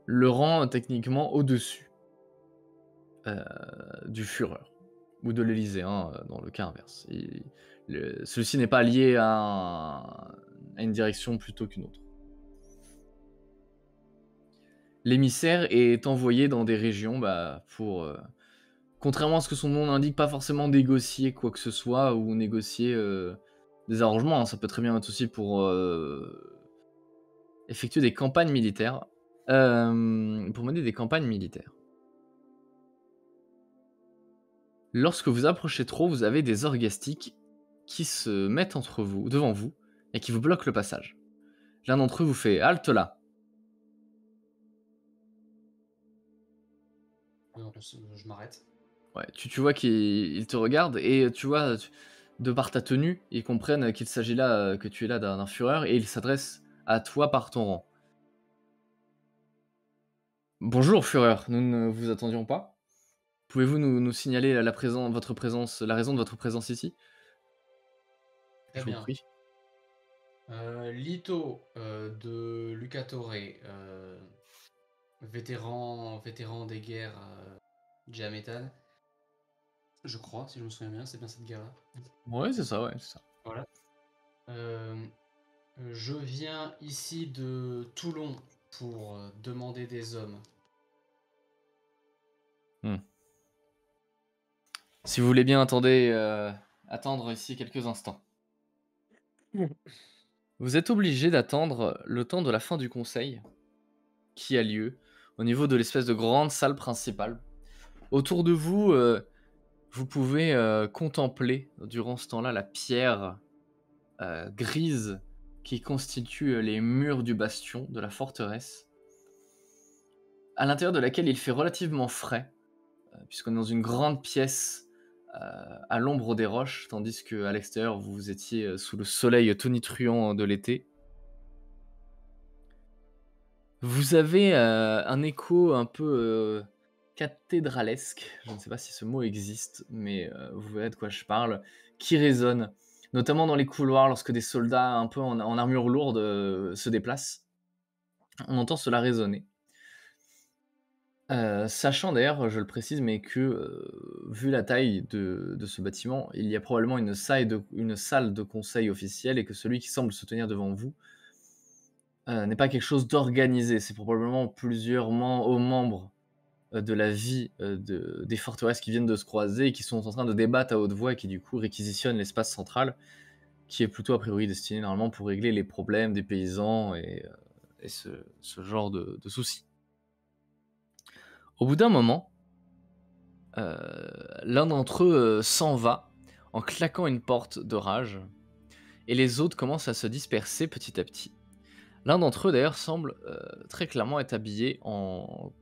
le rang techniquement au-dessus du Führer, ou de l'Élysée, hein, dans le cas inverse. Celui-ci n'est pas lié à une direction plutôt qu'une autre. L'émissaire est envoyé dans des régions pour, contrairement à ce que son nom indique, pas forcément négocier quoi que ce soit ou négocier des arrangements. Hein. Ça peut très bien être aussi pour effectuer des campagnes militaires, pour mener des campagnes militaires. Lorsque vous approchez trop, vous avez des orgastiques qui se mettent devant vous, et qui vous bloquent le passage. L'un d'entre eux vous fait « Halte là !» Je m'arrête. Ouais, tu vois qu'il te regarde, et tu vois, de par ta tenue, ils comprennent qu'il s'agit là, que tu es là d'un Führer, et il s'adresse à toi par ton rang. Bonjour Führer, nous ne vous attendions pas. Pouvez-vous nous signaler la raison de votre présence ici? Très Je vous bien. prie. Lito de Lucatore, vétéran des guerres Diamétane. Je crois, si je me souviens bien, c'est bien cette guerre-là. Ouais, c'est ça, ouais, c'est ça. Voilà. Je viens ici de Toulon pour demander des hommes. Si vous voulez bien, attendre ici quelques instants. Vous êtes obligé d'attendre le temps de la fin du conseil qui a lieu au niveau de l'espèce de grande salle principale. Autour de vous, vous pouvez contempler durant ce temps-là la pierre grise qui constitue les murs du bastion de la forteresse, à l'intérieur de laquelle il fait relativement frais, puisqu'on est dans une grande pièce à l'ombre des roches, tandis qu'à l'extérieur, vous étiez sous le soleil tonitruant de l'été. Vous avez un écho un peu cathédralesque, je ne sais pas si ce mot existe, mais vous verrez de quoi je parle, qui résonne, notamment dans les couloirs lorsque des soldats un peu en armure lourde se déplacent. On entend cela résonner. Sachant d'ailleurs, je le précise, mais que vu la taille de ce bâtiment, il y a probablement une salle de conseil officielle, et que celui qui semble se tenir devant vous n'est pas quelque chose d'organisé. C'est probablement plusieurs membres de la vie des forteresses qui viennent de se croiser et qui sont en train de débattre à haute voix et qui du coup réquisitionnent l'espace central, qui est plutôt a priori destiné normalement pour régler les problèmes des paysans et ce genre de soucis. Au bout d'un moment, l'un d'entre eux s'en va en claquant une porte de rage, et les autres commencent à se disperser petit à petit. L'un d'entre eux d'ailleurs semble très clairement être habillé en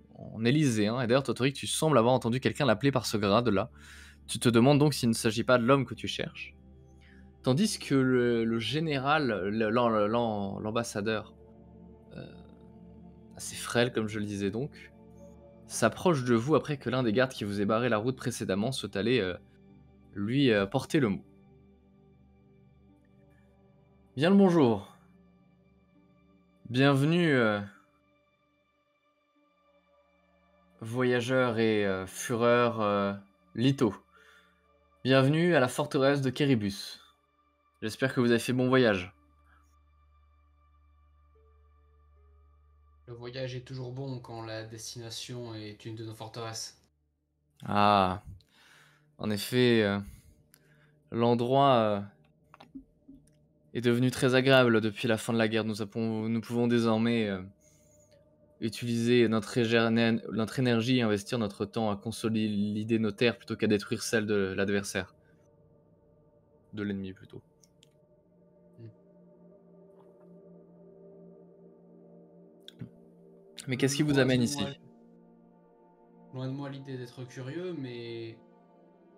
élyséen, et d'ailleurs Totori, tu sembles avoir entendu quelqu'un l'appeler par ce grade-là. Tu te demandes donc s'il ne s'agit pas de l'homme que tu cherches. Tandis que le général, l'ambassadeur, assez frêle comme je le disais donc, s'approche de vous après que l'un des gardes qui vous ait barré la route précédemment soit allé lui porter le mot. Bien le bonjour. Bienvenue, voyageurs et fureurs Lito. Bienvenue à la forteresse de Kéribus. J'espère que vous avez fait bon voyage. Le voyage est toujours bon quand la destination est une de nos forteresses. Ah, en effet, l'endroit est devenu très agréable depuis la fin de la guerre. Nous pouvons désormais utiliser notre énergie et investir notre temps à consolider nos terres plutôt qu'à détruire celles de l'adversaire. De l'ennemi plutôt. Mais qu'est-ce qui vous amène ici? Loin de moi l'idée d'être curieux, mais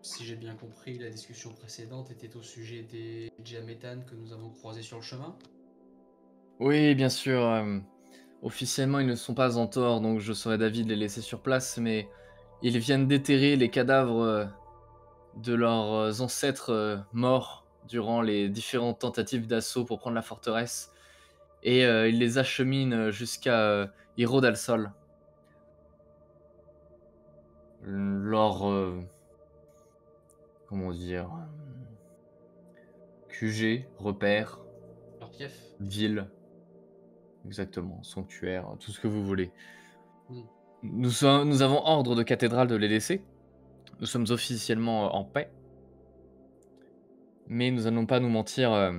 si j'ai bien compris, la discussion précédente était au sujet des diaméthanes que nous avons croisés sur le chemin. Oui, bien sûr. Officiellement, ils ne sont pas en tort, donc je serais d'avis de les laisser sur place, mais ils viennent déterrer les cadavres de leurs ancêtres morts durant les différentes tentatives d'assaut pour prendre la forteresse, et ils les acheminent jusqu'à Hiro del Sol. Leur comment dire, QG, repère, Leur fief. ville, exactement, sanctuaire, tout ce que vous voulez. Mm. Nous avons ordre de cathédrale de les laisser. Nous sommes officiellement en paix. Mais nous n'allons pas nous mentir.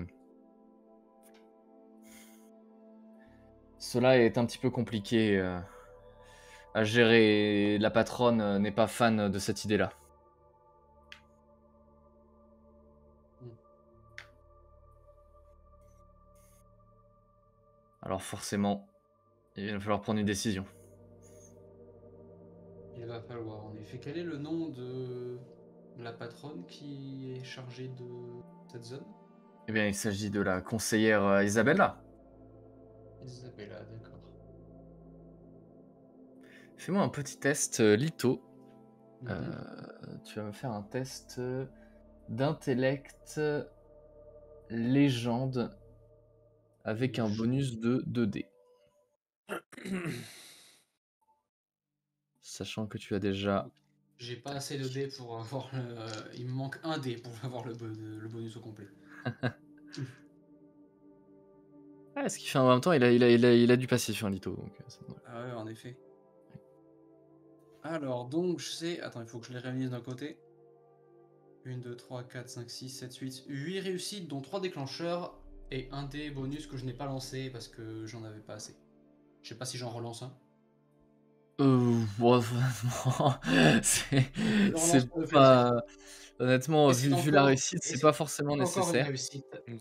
Cela est un petit peu compliqué à gérer. La patronne n'est pas fan de cette idée-là. Alors forcément, il va falloir prendre une décision. Il va falloir en effet. Quel est le nom de la patronne qui est chargée de cette zone? Eh bien, il s'agit de la conseillère Isabella. Isabella, d'accord. Fais-moi un petit test Lito. Mhm. Tu vas me faire un test d'intellect légende avec un bonus de 2D. Sachant que tu as déjà... J'ai pas assez de dés pour avoir le... Il me manque un dé pour avoir le bonus au complet. Ah, ce qui fait en même temps, il a du passif, hein, Lito. Donc, Ah ouais, en effet. Alors, donc, je sais... Attends, il faut que je les réunisse d'un côté. 1, 2, 3, 4, 5, 6, 7, 8. 8 réussites, dont 3 déclencheurs. Et un dé bonus que je n'ai pas lancé parce que j'en avais pas assez. Je sais pas si j'en relance un. Bon, c'est pas... Honnêtement, vu la réussite, c'est pas forcément nécessaire.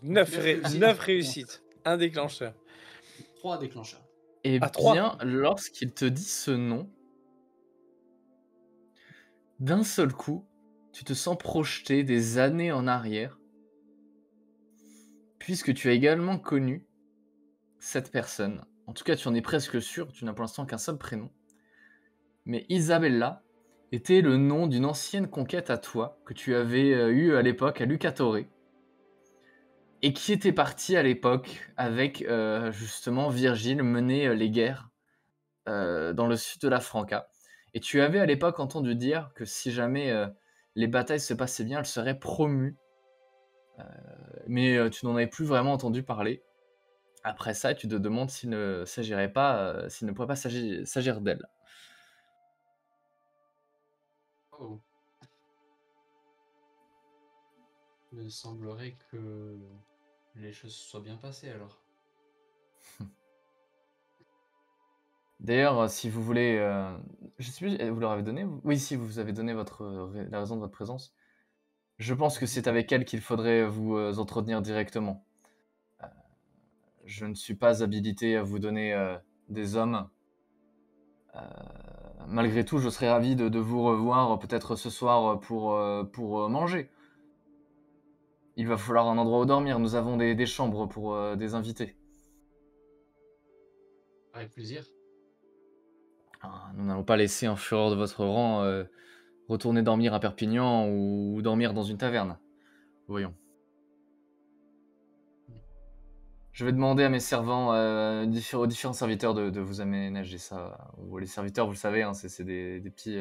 9 réussites. Un déclencheur. 3 déclencheurs. Et Ah, 3. bien, lorsqu'il te dit ce nom, d'un seul coup, tu te sens projeté des années en arrière, puisque tu as également connu cette personne. En tout cas, tu en es presque sûr, tu n'as pour l'instant qu'un seul prénom. Mais Isabella était le nom d'une ancienne conquête à toi, que tu avais eue à l'époque à Lucatore, et qui était partie à l'époque avec justement Virgile mener les guerres dans le sud de la Franca. Et tu avais à l'époque entendu dire que si jamais les batailles se passaient bien, elle serait promue. Mais tu n'en avais plus vraiment entendu parler. Après ça, tu te demandes s'il ne pourrait pas s'agir d'elle. Oh. Il semblerait que les choses se soient bien passées alors. D'ailleurs, si vous voulez, je sais plus, vous leur avez donné? Oui, si, vous avez donné la raison de votre présence. Je pense que c'est avec elle qu'il faudrait vous entretenir directement. Je ne suis pas habilité à vous donner des hommes. Malgré tout, je serais ravi de vous revoir peut-être ce soir pour manger. Il va falloir un endroit où dormir. Nous avons des chambres pour des invités. Avec plaisir. Ah, nous n'allons pas laisser un fureur de votre rang retourner dormir à Perpignan ou dormir dans une taverne. Voyons. Je vais demander à mes servants, aux différents serviteurs de vous aménager ça. Ou les serviteurs, vous le savez, hein, c'est des petits,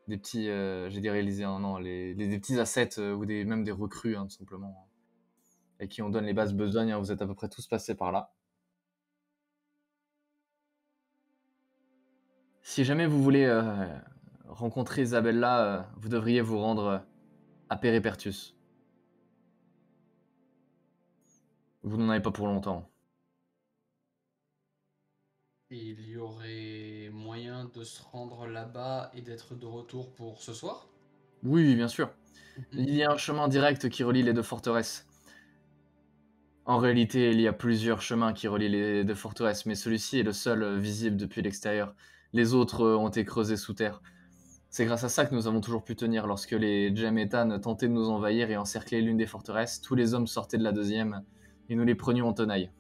j'ai dit réalisés, hein, non, des petits assets ou même des recrues, hein, tout simplement. Et qui on donne les bases besognes, hein, vous êtes à peu près tous passés par là. Si jamais vous voulez rencontrer Isabella, vous devriez vous rendre à Péripertus. Vous n'en avez pas pour longtemps. Il y aurait moyen de se rendre là-bas et d'être de retour pour ce soir? Oui, bien sûr. Il y a un chemin direct qui relie les deux forteresses. En réalité, il y a plusieurs chemins qui relient les deux forteresses, mais celui-ci est le seul visible depuis l'extérieur. Les autres ont été creusés sous terre. C'est grâce à ça que nous avons toujours pu tenir. Lorsque les Jametan tentaient de nous envahir et encercler l'une des forteresses, tous les hommes sortaient de la deuxième et nous les prenions en tenaille.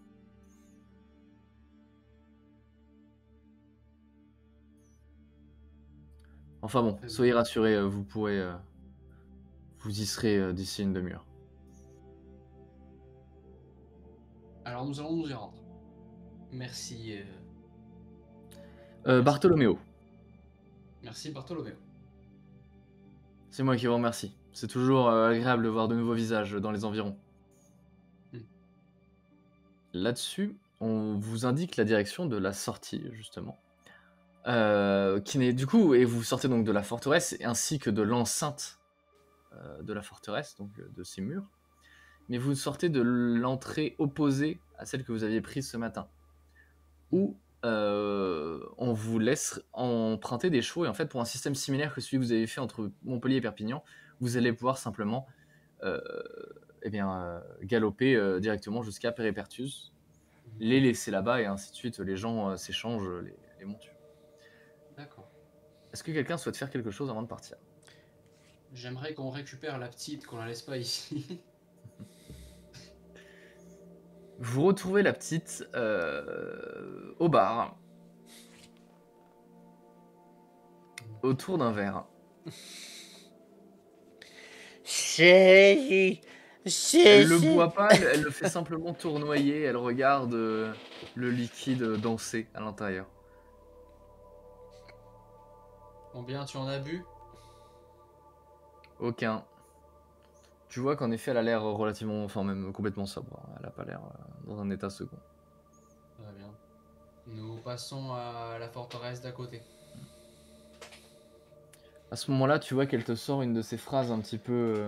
Enfin bon, soyez rassurés, vous y serez d'ici une demi-heure. Alors nous allons nous y rendre. Merci. Bartholoméo, Merci Bartholoméo. c'est moi qui vous remercie. C'est toujours agréable de voir de nouveaux visages dans les environs. Là-dessus, on vous indique la direction de la sortie, justement. Qui n'est du coup, et vous sortez donc de la forteresse ainsi que de l'enceinte de la forteresse, donc de ces murs. Mais vous sortez de l'entrée opposée à celle que vous aviez prise ce matin, où on vous laisse emprunter des chevaux, et en fait pour un système similaire que celui que vous avez fait entre Montpellier et Perpignan, vous allez pouvoir simplement galoper directement jusqu'à Péripertus, les laisser là-bas et ainsi de suite, les gens s'échangent les montures. D'accord. Est-ce que quelqu'un souhaite faire quelque chose avant de partir? J'aimerais qu'on récupère la petite, qu'on la laisse pas ici. Vous retrouvez la petite au bar, autour d'un verre. Chérie, Elle le boit pas, elle le fait simplement tournoyer, elle regarde le liquide danser à l'intérieur. Combien tu en as bu? Aucun. Tu vois qu'en effet elle a l'air relativement, enfin même complètement sobre, elle a pas l'air dans un état second. Très bien. Nous passons à la forteresse d'à côté. À ce moment-là, tu vois qu'elle te sort une de ces phrases un petit peu...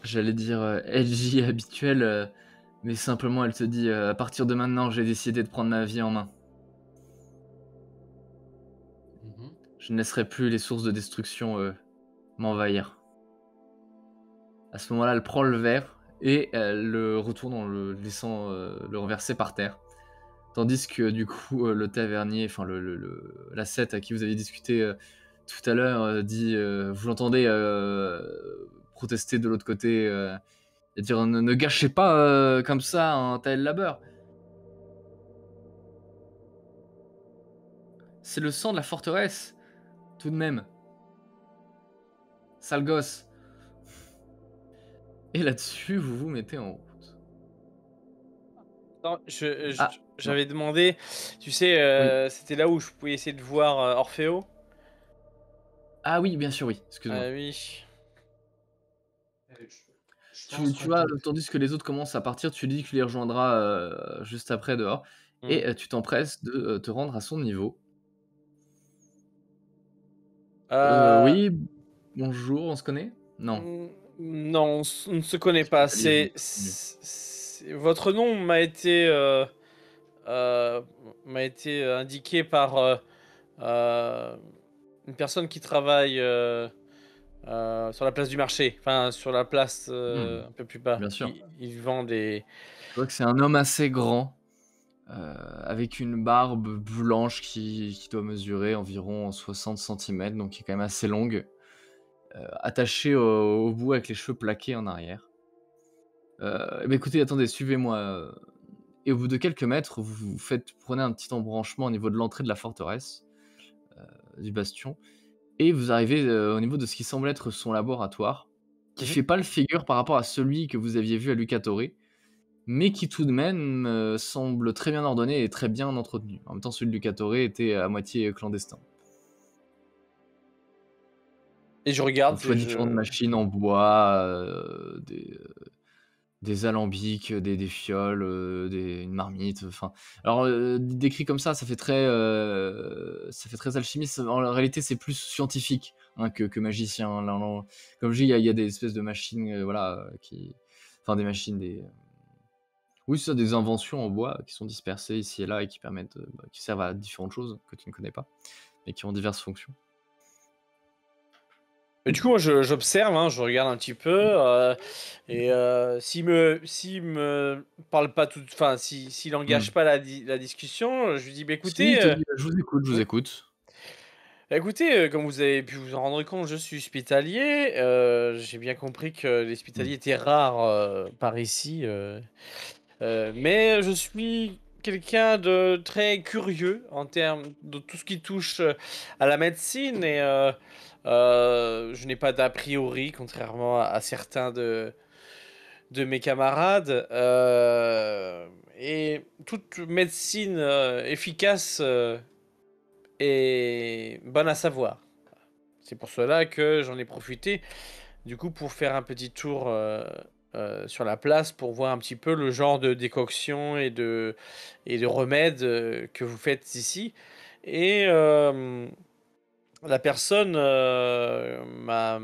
j'allais dire edgy habituelle, mais simplement elle te dit à partir de maintenant, j'ai décidé de prendre ma vie en main. Je ne laisserai plus les sources de destruction m'envahir. À ce moment-là, elle prend le verre et elle le retourne en le laissant le renverser par terre. Tandis que du coup, le tavernier, enfin l'ascète à qui vous aviez discuté tout à l'heure, dit, vous l'entendez protester de l'autre côté et dire ne gâchez pas comme ça un tel labeur. C'est le sang de la forteresse, tout de même. Sale gosse. Et là-dessus, vous vous mettez en route. Non, Ah, j'avais demandé, tu sais, c'était là où je pouvais essayer de voir Orfeo. Ah oui, bien sûr, oui. Excuse-moi. Ah oui. Tu vois, tandis que les autres commencent à partir, tu dis que tu les rejoindras juste après dehors. Et tu t'empresses de te rendre à son niveau. Euh, Oui, bonjour, on se connaît? Non. non, on ne se connaît pas. Hospitalier, je m'en suis souvenu. Votre nom euh, m'a été indiqué par euh, une personne qui travaille sur la place du marché, enfin sur la place un peu plus bas. Bien sûr. Il vend des. Je vois que c'est un homme assez grand, avec une barbe blanche qui doit mesurer environ 60 centimètres, donc qui est quand même assez longue, attachée au bout avec les cheveux plaqués en arrière. Eh ben, écoutez, attendez, suivez-moi, et au bout de quelques mètres, prenez un petit embranchement au niveau de l'entrée de la forteresse, du bastion, et vous arrivez, au niveau de ce qui semble être son laboratoire, qui Mhm. fait pas le figure par rapport à celui que vous aviez vu à Lucatore, mais qui tout de même, semble très bien ordonné et très bien entretenu. En même temps, celui de Lucatore était à moitié clandestin. Et je regarde. Donc tu vois différentes machines en bois, des alambics, des fioles, une marmite, enfin alors, décrit comme ça fait très alchimiste. En réalité, c'est plus scientifique, hein, que magicien, hein. Comme je dis, il y a des espèces de machines, voilà, des machines, oui, c'est ça, des inventions en bois qui sont dispersées ici et là et qui permettent, qui servent à différentes choses que tu ne connais pas, mais qui ont diverses fonctions. Et du coup, moi, j'observe, hein, je regarde un petit peu, et s'il me parle pas tout, enfin, s'il Mmh. engage pas la discussion, je lui dis, bah Si, il écoutez, te dit: «Je vous écoute, je vous oui. écoute». Bah, écoutez, comme vous avez pu vous en rendre compte, je suis hospitalier. J'ai bien compris que les Mmh. hospitaliers étaient rares par ici, mais je suis quelqu'un de très curieux en termes de tout ce qui touche à la médecine et je n'ai pas d'a priori, contrairement à certains de mes camarades. Et toute médecine efficace est bonne à savoir. C'est pour cela que j'en ai profité, du coup, pour faire un petit tour sur la place, pour voir un petit peu le genre de décoction et de remèdes que vous faites ici. Et la personne m'a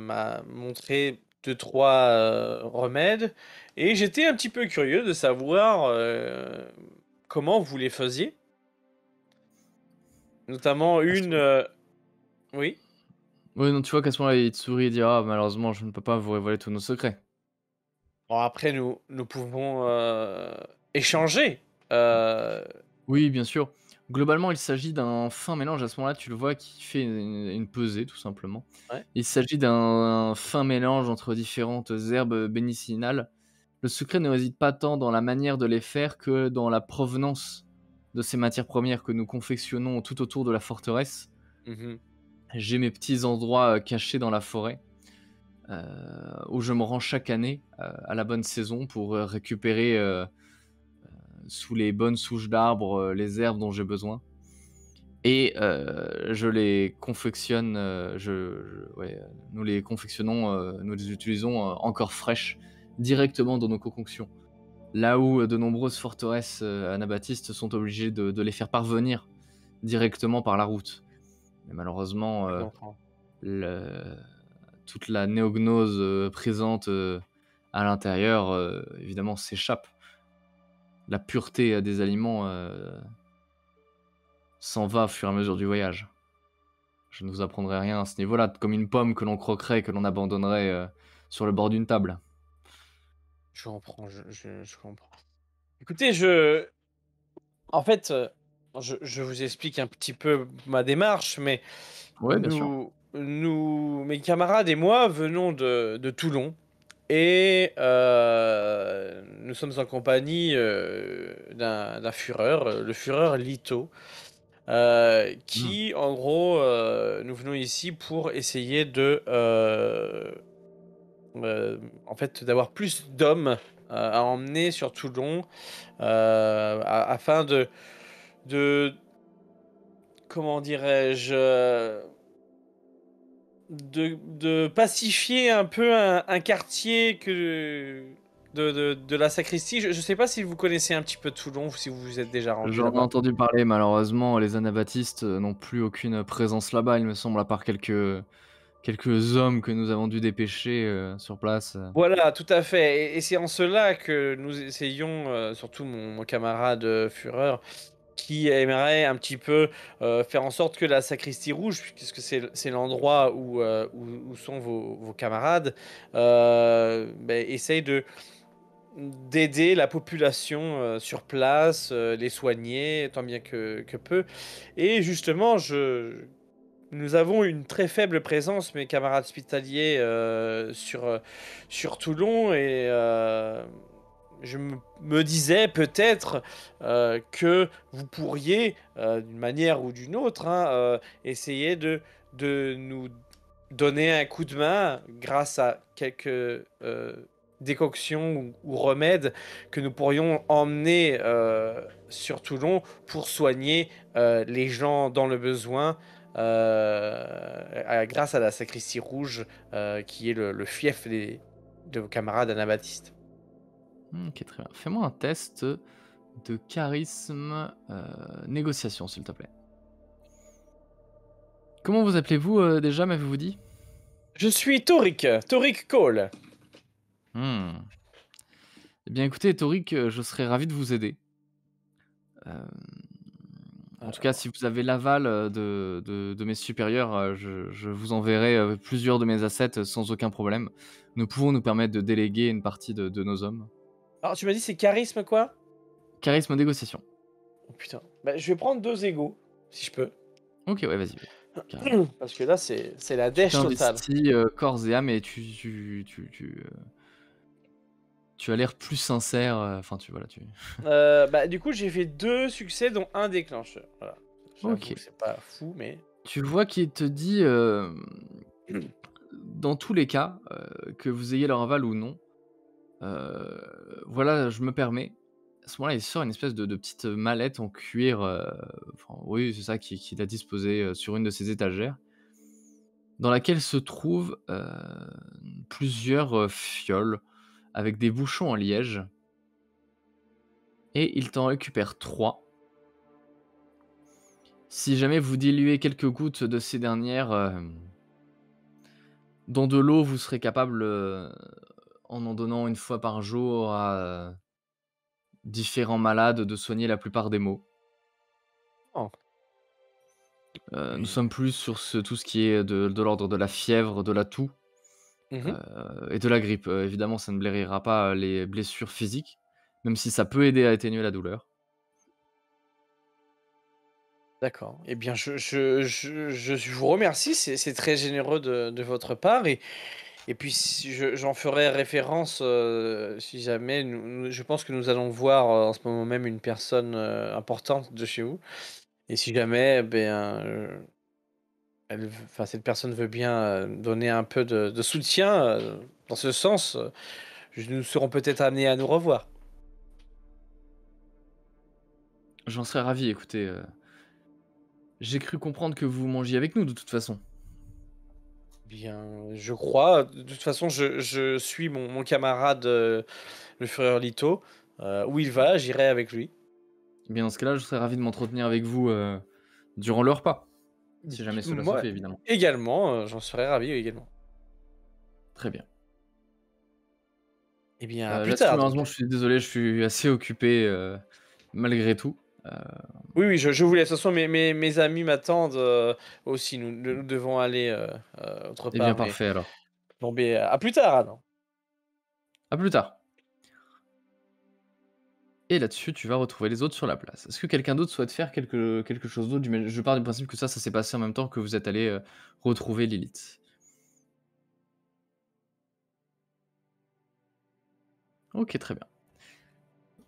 montré deux, trois remèdes, et j'étais un petit peu curieux de savoir comment vous les faisiez. Notamment À ce une... oui. Oui, non, tu vois qu'à ce moment-là, il te sourit et dit: «Ah, malheureusement, je ne peux pas vous révéler tous nos secrets». Bon, après, nous pouvons échanger. Euh, Oui, bien sûr. Globalement, il s'agit d'un fin mélange. À ce moment-là, tu le vois qui fait une pesée, tout simplement. ouais. Il s'agit d'un fin mélange entre différentes herbes médicinales. Le secret ne réside pas tant dans la manière de les faire que dans la provenance de ces matières premières que nous confectionnons tout autour de la forteresse. Mhm. J'ai mes petits endroits cachés dans la forêt, où je me rends chaque année à la bonne saison pour récupérer, sous les bonnes souches d'arbres, les herbes dont j'ai besoin. Et je les confectionne, ouais, nous les confectionnons, nous les utilisons, encore fraîches, directement dans nos concoctions. Là où, de nombreuses forteresses, anabaptistes sont obligées de les faire parvenir directement par la route. Mais malheureusement, Je comprends. le toute la néognose, présente, à l'intérieur, évidemment s'échappe. La pureté, des aliments, s'en va au fur et à mesure du voyage. Je ne vous apprendrai rien à ce niveau-là, comme une pomme que l'on croquerait et que l'on abandonnerait, sur le bord d'une table. Je comprends, je comprends. Écoutez, en fait, je vous explique un petit peu ma démarche, mais Ouais, bien sûr. mes camarades et moi venons de Toulon, et nous sommes en compagnie d'un Führer, le Führer Lito, Mmh. qui, en gros, nous venons ici pour essayer en fait, d'avoir plus d'hommes à emmener sur Toulon, afin de, comment dirais-je, de pacifier un peu un quartier de la sacristie. Je sais pas si vous connaissez un petit peu Toulon ou si vous vous êtes déjà rendu J'en ai là-bas. entendu parler, malheureusement, les anabaptistes n'ont plus aucune présence là-bas, il me semble, à part quelques hommes que nous avons dû dépêcher sur place. Voilà, tout à fait. Et c'est en cela que nous essayons, surtout mon camarade Führer, qui aimerait un petit peu faire en sorte que la sacristie rouge, puisque c'est l'endroit où sont vos camarades, essaye d'aider la population sur place, les soigner tant bien que peu. Et justement, nous avons une très faible présence, mes camarades hospitaliers, sur Toulon, et je me disais peut-être que vous pourriez, d'une manière ou d'une autre, hein, essayer de nous donner un coup de main grâce à quelques décoctions ou remèdes que nous pourrions emmener sur Toulon pour soigner les gens dans le besoin. Grâce à la sacristie rouge, qui est le fief de vos camarades anabaptistes. Ok, très bien. Fais-moi un test de charisme négociation, s'il te plaît. Comment vous appelez-vous déjà, m'avez-vous dit? Je suis Torik Cole. Eh bien, écoutez, Torik, je serais ravi de vous aider. En tout cas, si vous avez l'aval de mes supérieurs, je vous enverrai plusieurs de mes assets sans aucun problème. Nous pouvons nous permettre de déléguer une partie de nos hommes. Alors, tu m'as dit c'est charisme quoi? Charisme négociation. Oh putain. Bah, je vais prendre 2 égaux, si je peux. Ok, ouais, vas-y. Carrément. Parce que là, c'est la Tu dèche totale. t'investis corps et âme et tu as l'air plus sincère. Enfin, voilà, Du coup, j'ai fait 2 succès, dont un déclencheur. Voilà. J'avoue Ok. que c'est pas fou, mais. Tu vois qu'il te dit, dans tous les cas, que vous ayez leur aval ou non, voilà, je me permets. À ce moment-là, il sort une espèce de petite mallette en cuir, enfin, oui, c'est ça, qu'il a disposée sur une de ses étagères, dans laquelle se trouvent plusieurs fioles avec des bouchons en liège. Et il t'en récupère 3. Si jamais vous diluez quelques gouttes de ces dernières dans de l'eau, vous serez capable, en donnant une fois par jour à différents malades, de soigner la plupart des maux. Oh. Nous sommes plus sur tout ce qui est de l'ordre de la fièvre, de la toux Mhm. et de la grippe. Évidemment, ça ne guérira pas les blessures physiques, même si ça peut aider à atténuer la douleur. D'accord. Eh bien, je vous remercie, c'est très généreux de votre part. Et puis, j'en ferai référence si jamais. Je pense que nous allons voir en ce moment même une personne importante de chez vous. Et si jamais, cette personne veut bien donner un peu de soutien dans ce sens, nous serons peut-être amenés à nous revoir. J'en serais ravi, écoutez. J'ai cru comprendre que vous mangiez avec nous, de toute façon. Bien, je crois. De toute façon, je suis mon camarade, le Führer Lito. Où il va, j'irai avec lui. Eh bien, dans ce cas-là, je serais ravi de m'entretenir avec vous durant le repas. Si jamais cela se Moi, fait, évidemment. également, j'en serais ravi également. Très bien. Eh bien, à plus Là-dessus, tard. malheureusement, je suis désolé, je suis assez occupé malgré tout. Oui, je vous laisse. De toute façon, mes amis m'attendent aussi. Nous devons aller autre Eh bien, part. parfait alors. Bon, à plus tard, alors. À plus tard. Et là-dessus, tu vas retrouver les autres sur la place. Est-ce que quelqu'un d'autre souhaite faire quelque chose d'autre? Je pars du principe que ça s'est passé en même temps que vous êtes allé retrouver Lilith. Ok, très bien.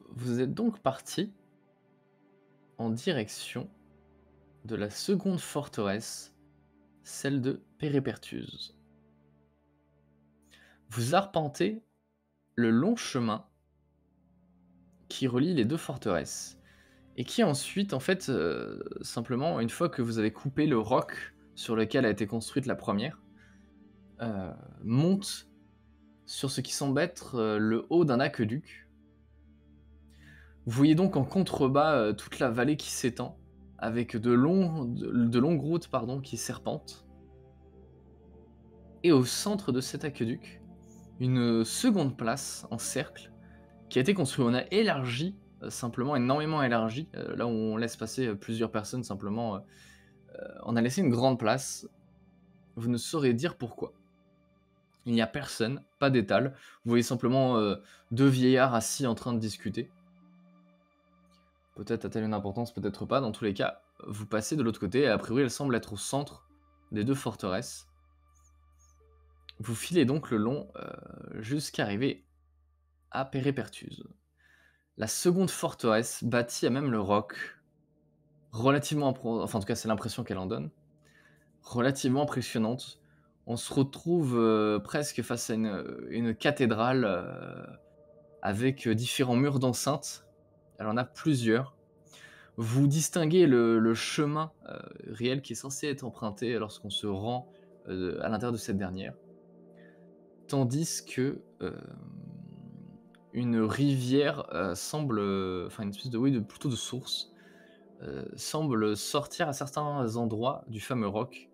Vous êtes donc parti en direction de la seconde forteresse, celle de Pérépertuse. Vous arpentez le long chemin qui relie les deux forteresses et qui ensuite, en fait, simplement, une fois que vous avez coupé le roc sur lequel a été construite la première, monte sur ce qui semble être le haut d'un aqueduc. Vous voyez donc en contrebas toute la vallée qui s'étend, avec de longues routes qui serpentent. Et au centre de cet aqueduc, une seconde place en cercle qui a été construite. On a élargi, simplement énormément élargi, là où on laisse passer plusieurs personnes simplement. On a laissé une grande place. Vous ne saurez dire pourquoi. Il n'y a personne, pas d'étal. Vous voyez simplement deux vieillards assis en train de discuter. Peut-être a-t-elle une importance, peut-être pas. Dans tous les cas, vous passez de l'autre côté, et a priori elle semble être au centre des deux forteresses. Vous filez donc le long jusqu'à arriver à Pérépertuse. La seconde forteresse, bâtie à même le roc, relativement, enfin en tout cas c'est l'impression qu'elle en donne, relativement impressionnante. On se retrouve presque face à une cathédrale avec différents murs d'enceinte. Elle en a plusieurs. Vous distinguez le chemin réel qui est censé être emprunté lorsqu'on se rend à l'intérieur de cette dernière. Tandis que une rivière semble, enfin une espèce de, plutôt de source, semble sortir à certains endroits du fameux roc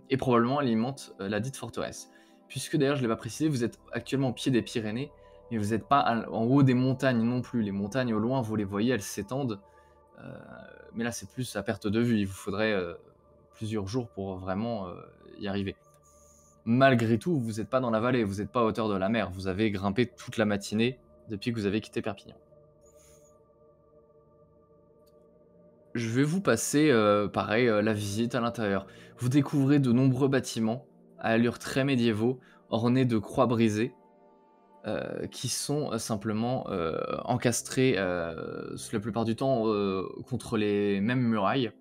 et probablement alimente la dite forteresse. Puisque d'ailleurs, je ne l'ai pas précisé, vous êtes actuellement au pied des Pyrénées, mais vous n'êtes pas en haut des montagnes non plus. Les montagnes au loin, vous les voyez, elles s'étendent, mais là c'est plus à perte de vue, il vous faudrait plusieurs jours pour vraiment y arriver. Malgré tout, vous n'êtes pas dans la vallée, vous n'êtes pas à hauteur de la mer, vous avez grimpé toute la matinée depuis que vous avez quitté Perpignan. Je vais vous passer, pareil, la visite à l'intérieur. Vous découvrez de nombreux bâtiments à allure très médiévaux, ornés de croix brisées, qui sont simplement encastrés, la plupart du temps, contre les mêmes murailles.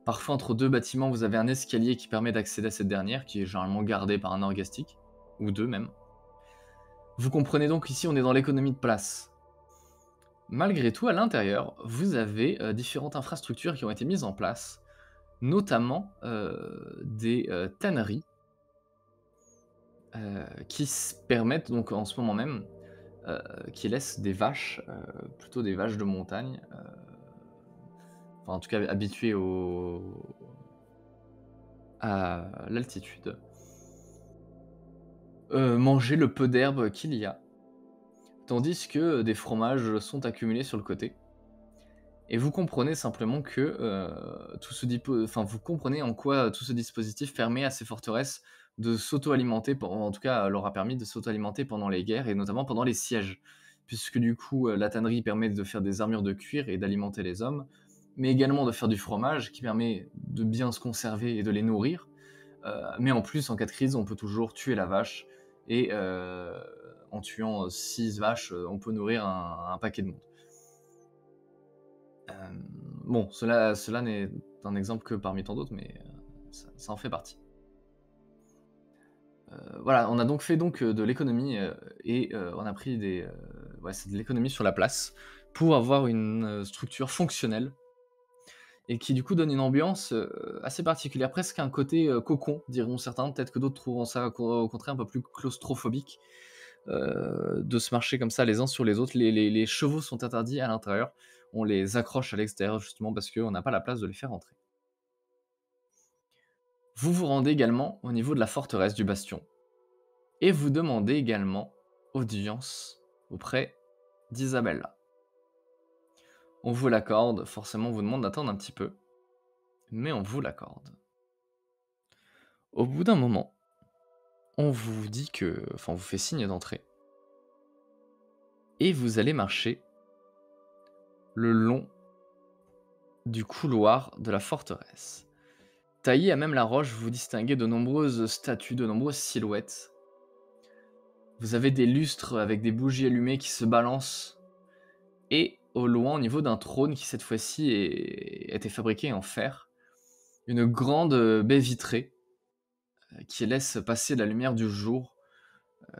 Parfois, entre deux bâtiments, vous avez un escalier qui permet d'accéder à cette dernière, qui est généralement gardé par un orgastique, ou deux même. Vous comprenez donc ici, on est dans l'économie de place. Malgré tout, à l'intérieur, vous avez différentes infrastructures qui ont été mises en place, notamment des tanneries qui permettent donc en ce moment même, qui laissent des vaches, plutôt des vaches de montagne, enfin en tout cas habituées à l'altitude, manger le peu d'herbe qu'il y a. Tandis que des fromages sont accumulés sur le côté. Et vous comprenez simplement que vous comprenez en quoi tout ce dispositif permet à ces forteresses de s'auto-alimenter, en tout cas leur a permis de s'auto-alimenter pendant les guerres et notamment pendant les sièges. Puisque du coup, la tannerie permet de faire des armures de cuir et d'alimenter les hommes, mais également de faire du fromage qui permet de bien se conserver et de les nourrir. Mais en plus, en cas de crise, on peut toujours tuer la vache et en tuant 6 vaches, on peut nourrir un paquet de monde. Bon, cela n'est un exemple que parmi tant d'autres, mais ça en fait partie. Voilà, on a donc fait de l'économie et on a pris c'est de l'économie sur la place pour avoir une structure fonctionnelle et qui du coup donne une ambiance assez particulière, presque un côté cocon, diront certains. Peut-être que d'autres trouveront ça au contraire un peu plus claustrophobique. De se marcher comme ça les uns sur les autres. Les chevaux sont interdits à l'intérieur, on les accroche à l'extérieur justement parce qu'on n'a pas la place de les faire entrer. Vous vous rendez également au niveau de la forteresse du bastion et vous demandez également audience auprès d'Isabella. On vous l'accorde, forcément on vous demande d'attendre un petit peu, mais on vous l'accorde. Au bout d'un moment, on vous dit on vous fait signe d'entrer. Et vous allez marcher le long du couloir de la forteresse. Taillé à même la roche, vous distinguez de nombreuses statues, de nombreuses silhouettes. Vous avez des lustres avec des bougies allumées qui se balancent. Et au loin, au niveau d'un trône qui cette fois-ci a été fabriqué en fer, une grande baie vitrée qui laisse passer la lumière du jour,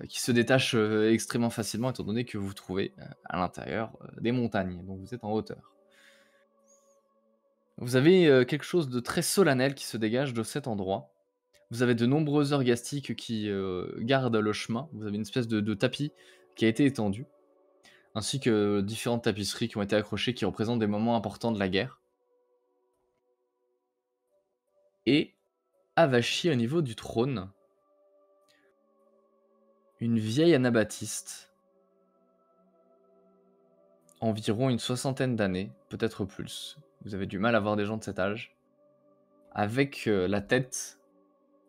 qui se détache extrêmement facilement étant donné que vous vous trouvez à l'intérieur des montagnes, donc vous êtes en hauteur. Vous avez quelque chose de très solennel qui se dégage de cet endroit. Vous avez de nombreux orgastiques qui gardent le chemin. Vous avez une espèce de tapis qui a été étendu, ainsi que différentes tapisseries qui ont été accrochées qui représentent des moments importants de la guerre. Et Avachi, au niveau du trône, une vieille anabaptiste, environ une 60aine d'années, peut-être plus. Vous avez du mal à voir des gens de cet âge, avec la tête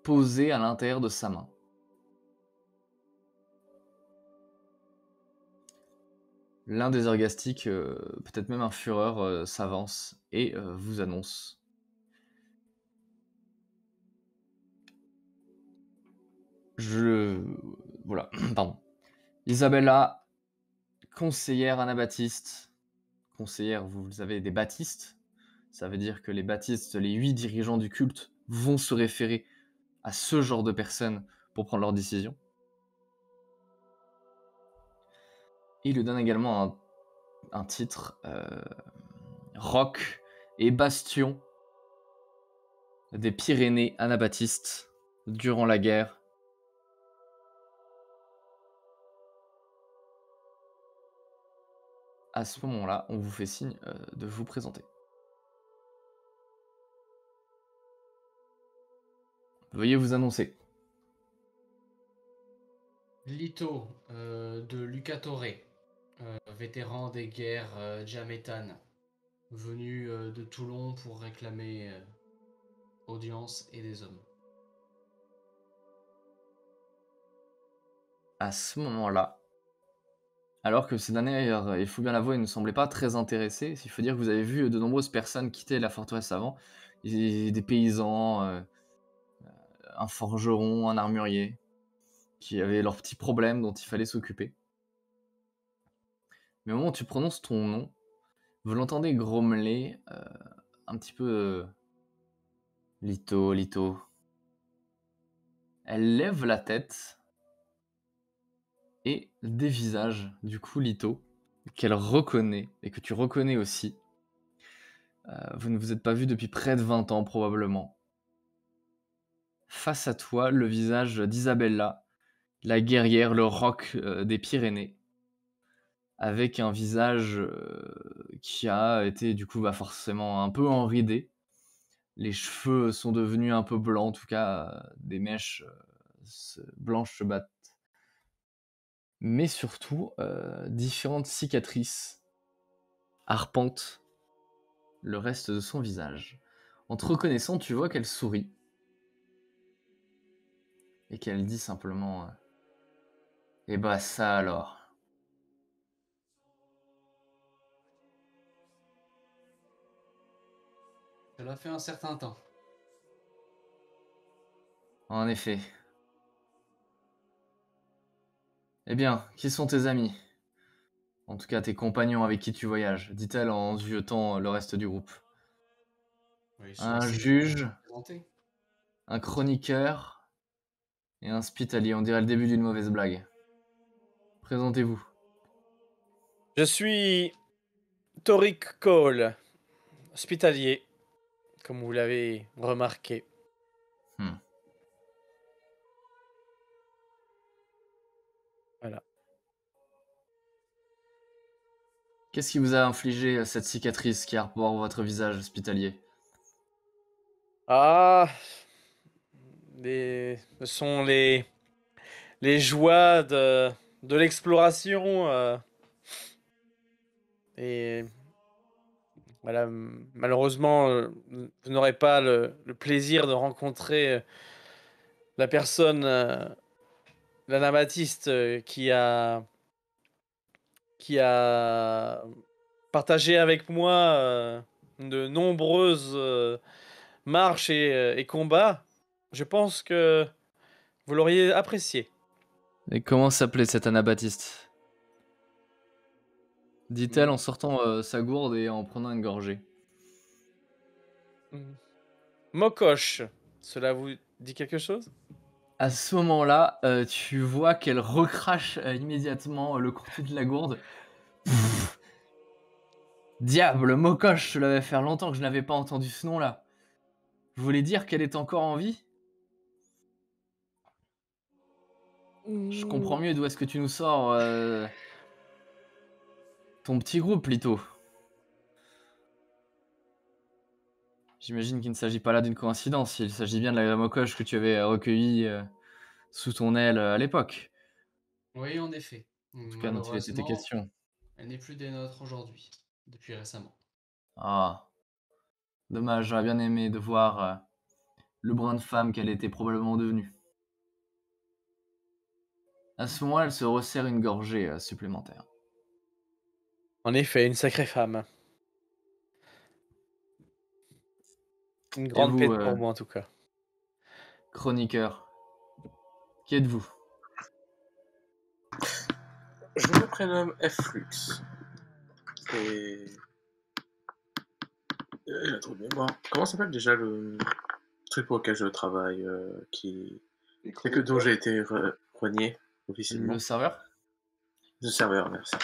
posée à l'intérieur de sa main. L'un des orgastiques, peut-être même un fureur, s'avance et vous annonce. Voilà, pardon. Isabella, conseillère anabaptiste. Conseillère, vous avez des baptistes. Ça veut dire que les baptistes, les 8 dirigeants du culte, vont se référer à ce genre de personnes pour prendre leurs décisions. Et il lui donne également un titre, roc et bastion des Pyrénées anabaptistes durant la guerre. À ce moment-là, on vous fait signe de vous présenter. Veuillez vous annoncer. Lito de Lucatore, vétéran des guerres diamétanes, venu de Toulon pour réclamer audience et des hommes. À ce moment-là, alors que ces derniers, il faut bien l'avouer, ne semblaient pas très intéressés, il faut dire que vous avez vu de nombreuses personnes quitter la forteresse avant, des paysans, un forgeron, un armurier, qui avaient leurs petits problèmes dont il fallait s'occuper. Mais au moment où tu prononces ton nom, vous l'entendez grommeler un petit peu Lito, Lito. Elle lève la tête et dévisage du coup Lito, qu'elle reconnaît et que tu reconnais aussi. Vous ne vous êtes pas vu depuis près de 20 ans probablement. Face à toi, le visage d'Isabella, la guerrière, le roc des Pyrénées, avec un visage qui a été du coup forcément un peu enridé. Les cheveux sont devenus un peu blancs, en tout cas des mèches blanches se battent. Mais surtout, différentes cicatrices arpentent le reste de son visage. En te reconnaissant, tu vois qu'elle sourit. Et qu'elle dit simplement eh bah ça alors. Cela fait un certain temps. En effet. Eh bien, qui sont tes amis? En tout cas, tes compagnons avec qui tu voyages, dit-elle en ziotant le reste du groupe. Oui, Un c'est juge, présenté. un chroniqueur et un hospitalier. On dirait le début d'une mauvaise blague. Présentez-vous. Je suis Toric Cole, hospitalier, comme vous l'avez remarqué. Hmm. Voilà. Qu'est-ce qui vous a infligé cette cicatrice qui arbore votre visage hospitalier? Ah, ce sont les joies de l'exploration. Et voilà, malheureusement, vous n'aurez pas le plaisir de rencontrer la personne, l'anabaptiste qui a partagé avec moi de nombreuses marches et combats. Je pense que vous l'auriez apprécié. Et comment s'appelait cet anabaptiste? Dit-elle en sortant sa gourde et en prenant une gorgée. Mokosh, cela vous dit quelque chose? À ce moment-là, tu vois qu'elle recrache immédiatement le contenu de la gourde. Pff. Diable, Mokosh, je l'avais fait longtemps que je n'avais pas entendu ce nom-là. Vous voulez dire qu'elle est encore en vie? Je comprends mieux d'où est-ce que tu nous sors ton petit groupe, plutôt. J'imagine qu'il ne s'agit pas là d'une coïncidence, il s'agit bien de la Gramocoche que tu avais recueillie sous ton aile à l'époque. Oui, en effet. En tout cas, dont il était Malheureusement, question. elle n'est plus des nôtres aujourd'hui, depuis récemment. Ah, dommage, j'aurais bien aimé de voir le brin de femme qu'elle était probablement devenue. À ce moment-là, elle se resserre une gorgée supplémentaire. En effet, une sacrée femme. Une Et grande vous, pète pour moi en tout cas. chroniqueur, qui êtes-vous? Je me prénomme Flux. Et. J'ai un trou de mémoire. Comment s'appelle déjà le truc pour lequel je travaille qui. Les C'est que dont chroniqueurs. j'ai été renié officiellement. Le serveur? Le serveur, merci.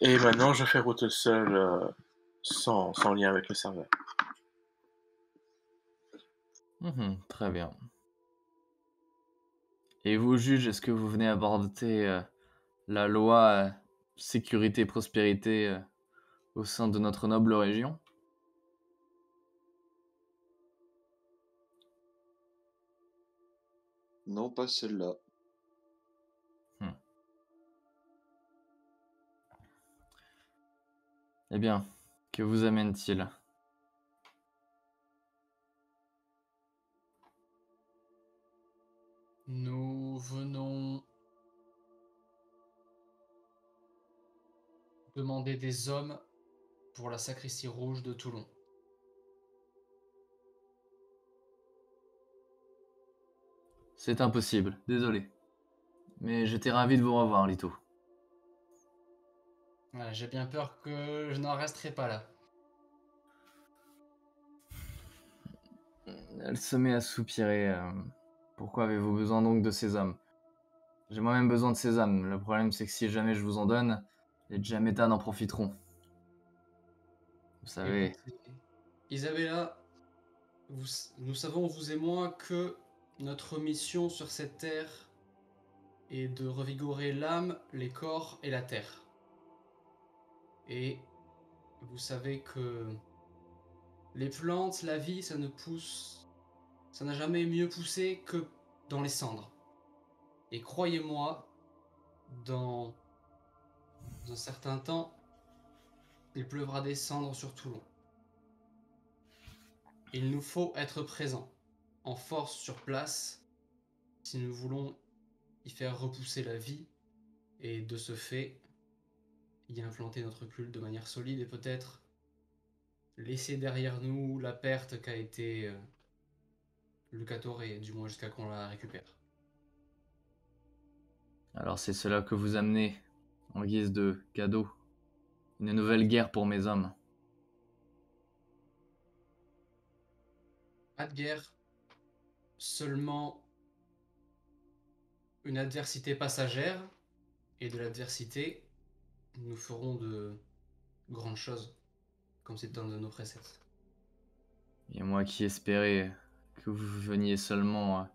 Et maintenant, je fais route seul sans lien avec le serveur. Très bien. Et vous, juge, est-ce que vous venez aborder la loi sécurité et prospérité au sein de notre noble région? Non, pas celle-là. Hmm. Eh bien, que vous amène-t-il? Nous venons demander des hommes pour la sacristie rouge de Toulon. C'est impossible, désolé. Mais j'étais ravi de vous revoir, Lito. Voilà, j'ai bien peur que je n'en resterai pas là. Elle se met à soupirer. Pourquoi avez-vous besoin donc de ces hommes? J'ai moi-même besoin de ces âmes. Le problème, c'est que si jamais je vous en donne, les Jametan en profiteront. Vous savez, Écoutez, Isabella, nous savons, vous et moi, que notre mission sur cette terre est de revigorer l'âme, les corps et la terre. Et vous savez que les plantes, la vie, ça ne pousse, ça n'a jamais mieux poussé que dans les cendres. Et croyez-moi, dans un certain temps, il pleuvra des cendres sur Toulon. Il nous faut être présents, en force sur place, si nous voulons y faire repousser la vie, et de ce fait, y implanter notre culte de manière solide et peut-être laisser derrière nous la perte qu'a été Lucatoré, du moins jusqu'à qu'on la récupère. alors c'est cela que vous amenez en guise de cadeau. Une nouvelle guerre pour mes hommes. Pas de guerre, seulement une adversité passagère, et de l'adversité, nous ferons de grandes choses, comme c'est dans nos préceptes. Et moi qui espérais que vous veniez seulement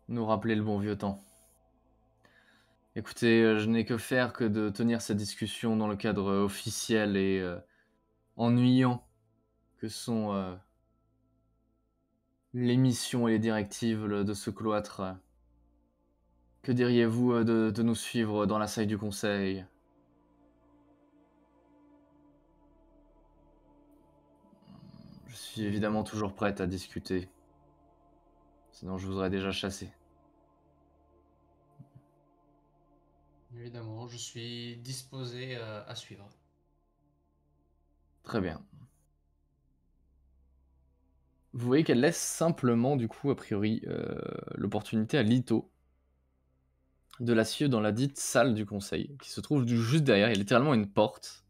nous rappeler le bon vieux temps. Écoutez, je n'ai que faire que de tenir cette discussion dans le cadre officiel et ennuyant que sont les missions et les directives de ce cloître. Que diriez-vous de nous suivre dans la salle du conseil? Je suis évidemment toujours prête à discuter. Sinon je vous aurais déjà chassé. Évidemment, je suis disposé à suivre. Très bien. Vous voyez qu'elle laisse simplement, du coup, a priori, l'opportunité à Lito de la suivre dans la dite salle du conseil, qui se trouve juste derrière. Il y a littéralement une porte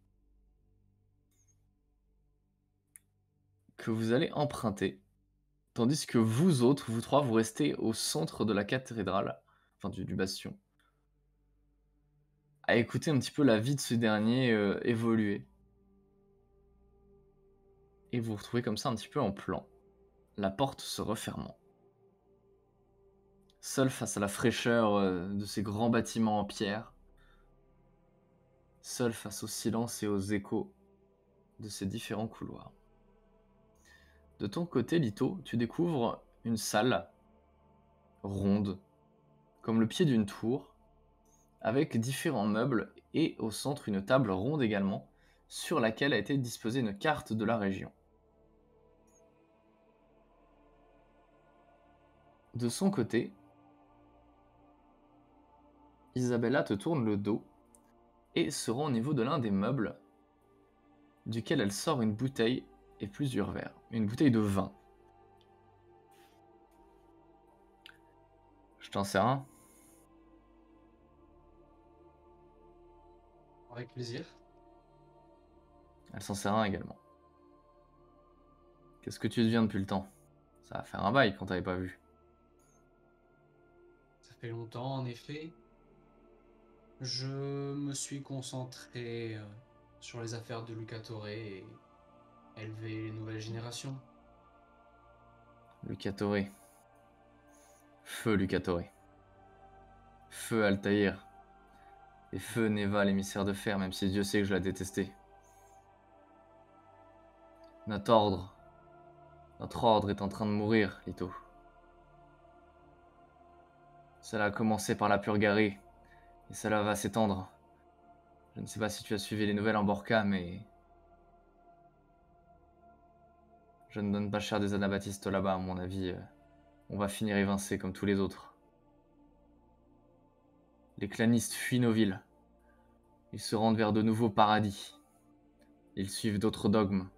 que vous allez emprunter, tandis que vous autres, vous trois, vous restez au centre de la cathédrale, enfin du bastion, à écouter un petit peu la vie de ce dernier évoluer. Et vous vous retrouvez comme ça un petit peu en plan, la porte se refermant. seul face à la fraîcheur de ces grands bâtiments en pierre, seul face au silence et aux échos de ces différents couloirs. De ton côté, Lito, tu découvres une salle ronde, comme le pied d'une tour, avec différents meubles et au centre une table ronde également, sur laquelle a été disposée une carte de la région. De son côté, Isabella te tourne le dos et se rend au niveau de l'un des meubles, duquel elle sort une bouteille et plusieurs verres. Une bouteille de vin. Je t'en sers un. Avec plaisir. Elle s'en sert un également. Qu'est-ce que tu deviens depuis le temps? Ça va faire un bail qu'on t'avait pas vu. Ça fait longtemps, en effet. Je me suis concentré sur les affaires de Luca Torre et élever les nouvelles générations. Luca Torre. Feu Luca Torre. Feu Altaïr. Et feu Neva, l'émissaire de fer, même si Dieu sait que je la détestais. Notre ordre est en train de mourir, Lito. Cela a commencé par la Purgarie, et cela va s'étendre. Je ne sais pas si tu as suivi les nouvelles en Borca, mais... je ne donne pas cher des anabaptistes là-bas, à mon avis. On va finir évincés comme tous les autres. Les clanistes fuient nos villes. Ils se rendent vers de nouveaux paradis. Ils suivent d'autres dogmes.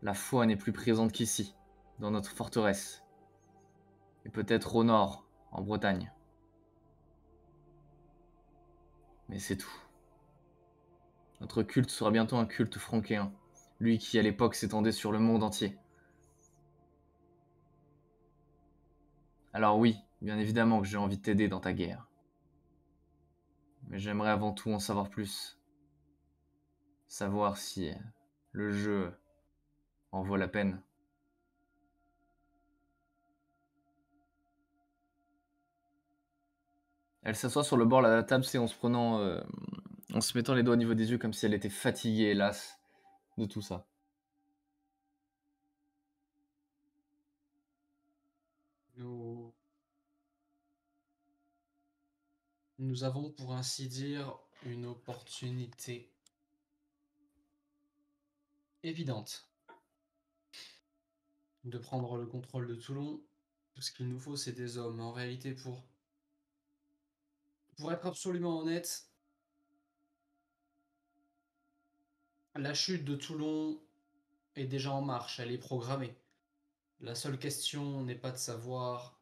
La foi n'est plus présente qu'ici, dans notre forteresse. Et peut-être au nord, en Bretagne. Mais c'est tout. Notre culte sera bientôt un culte franquéen, lui qui à l'époque s'étendait sur le monde entier. Alors oui, bien évidemment que j'ai envie de t'aider dans ta guerre. Mais j'aimerais avant tout en savoir plus. Savoir si le jeu en vaut la peine. Elle s'assoit sur le bord de la table, c'est en se mettant les doigts au niveau des yeux comme si elle était fatiguée, hélas, de tout ça. Nous avons, pour ainsi dire, une opportunité évidente de prendre le contrôle de Toulon. Tout ce qu'il nous faut, c'est des hommes. En réalité, pour être absolument honnête, la chute de Toulon est déjà en marche, elle est programmée. La seule question n'est pas de savoir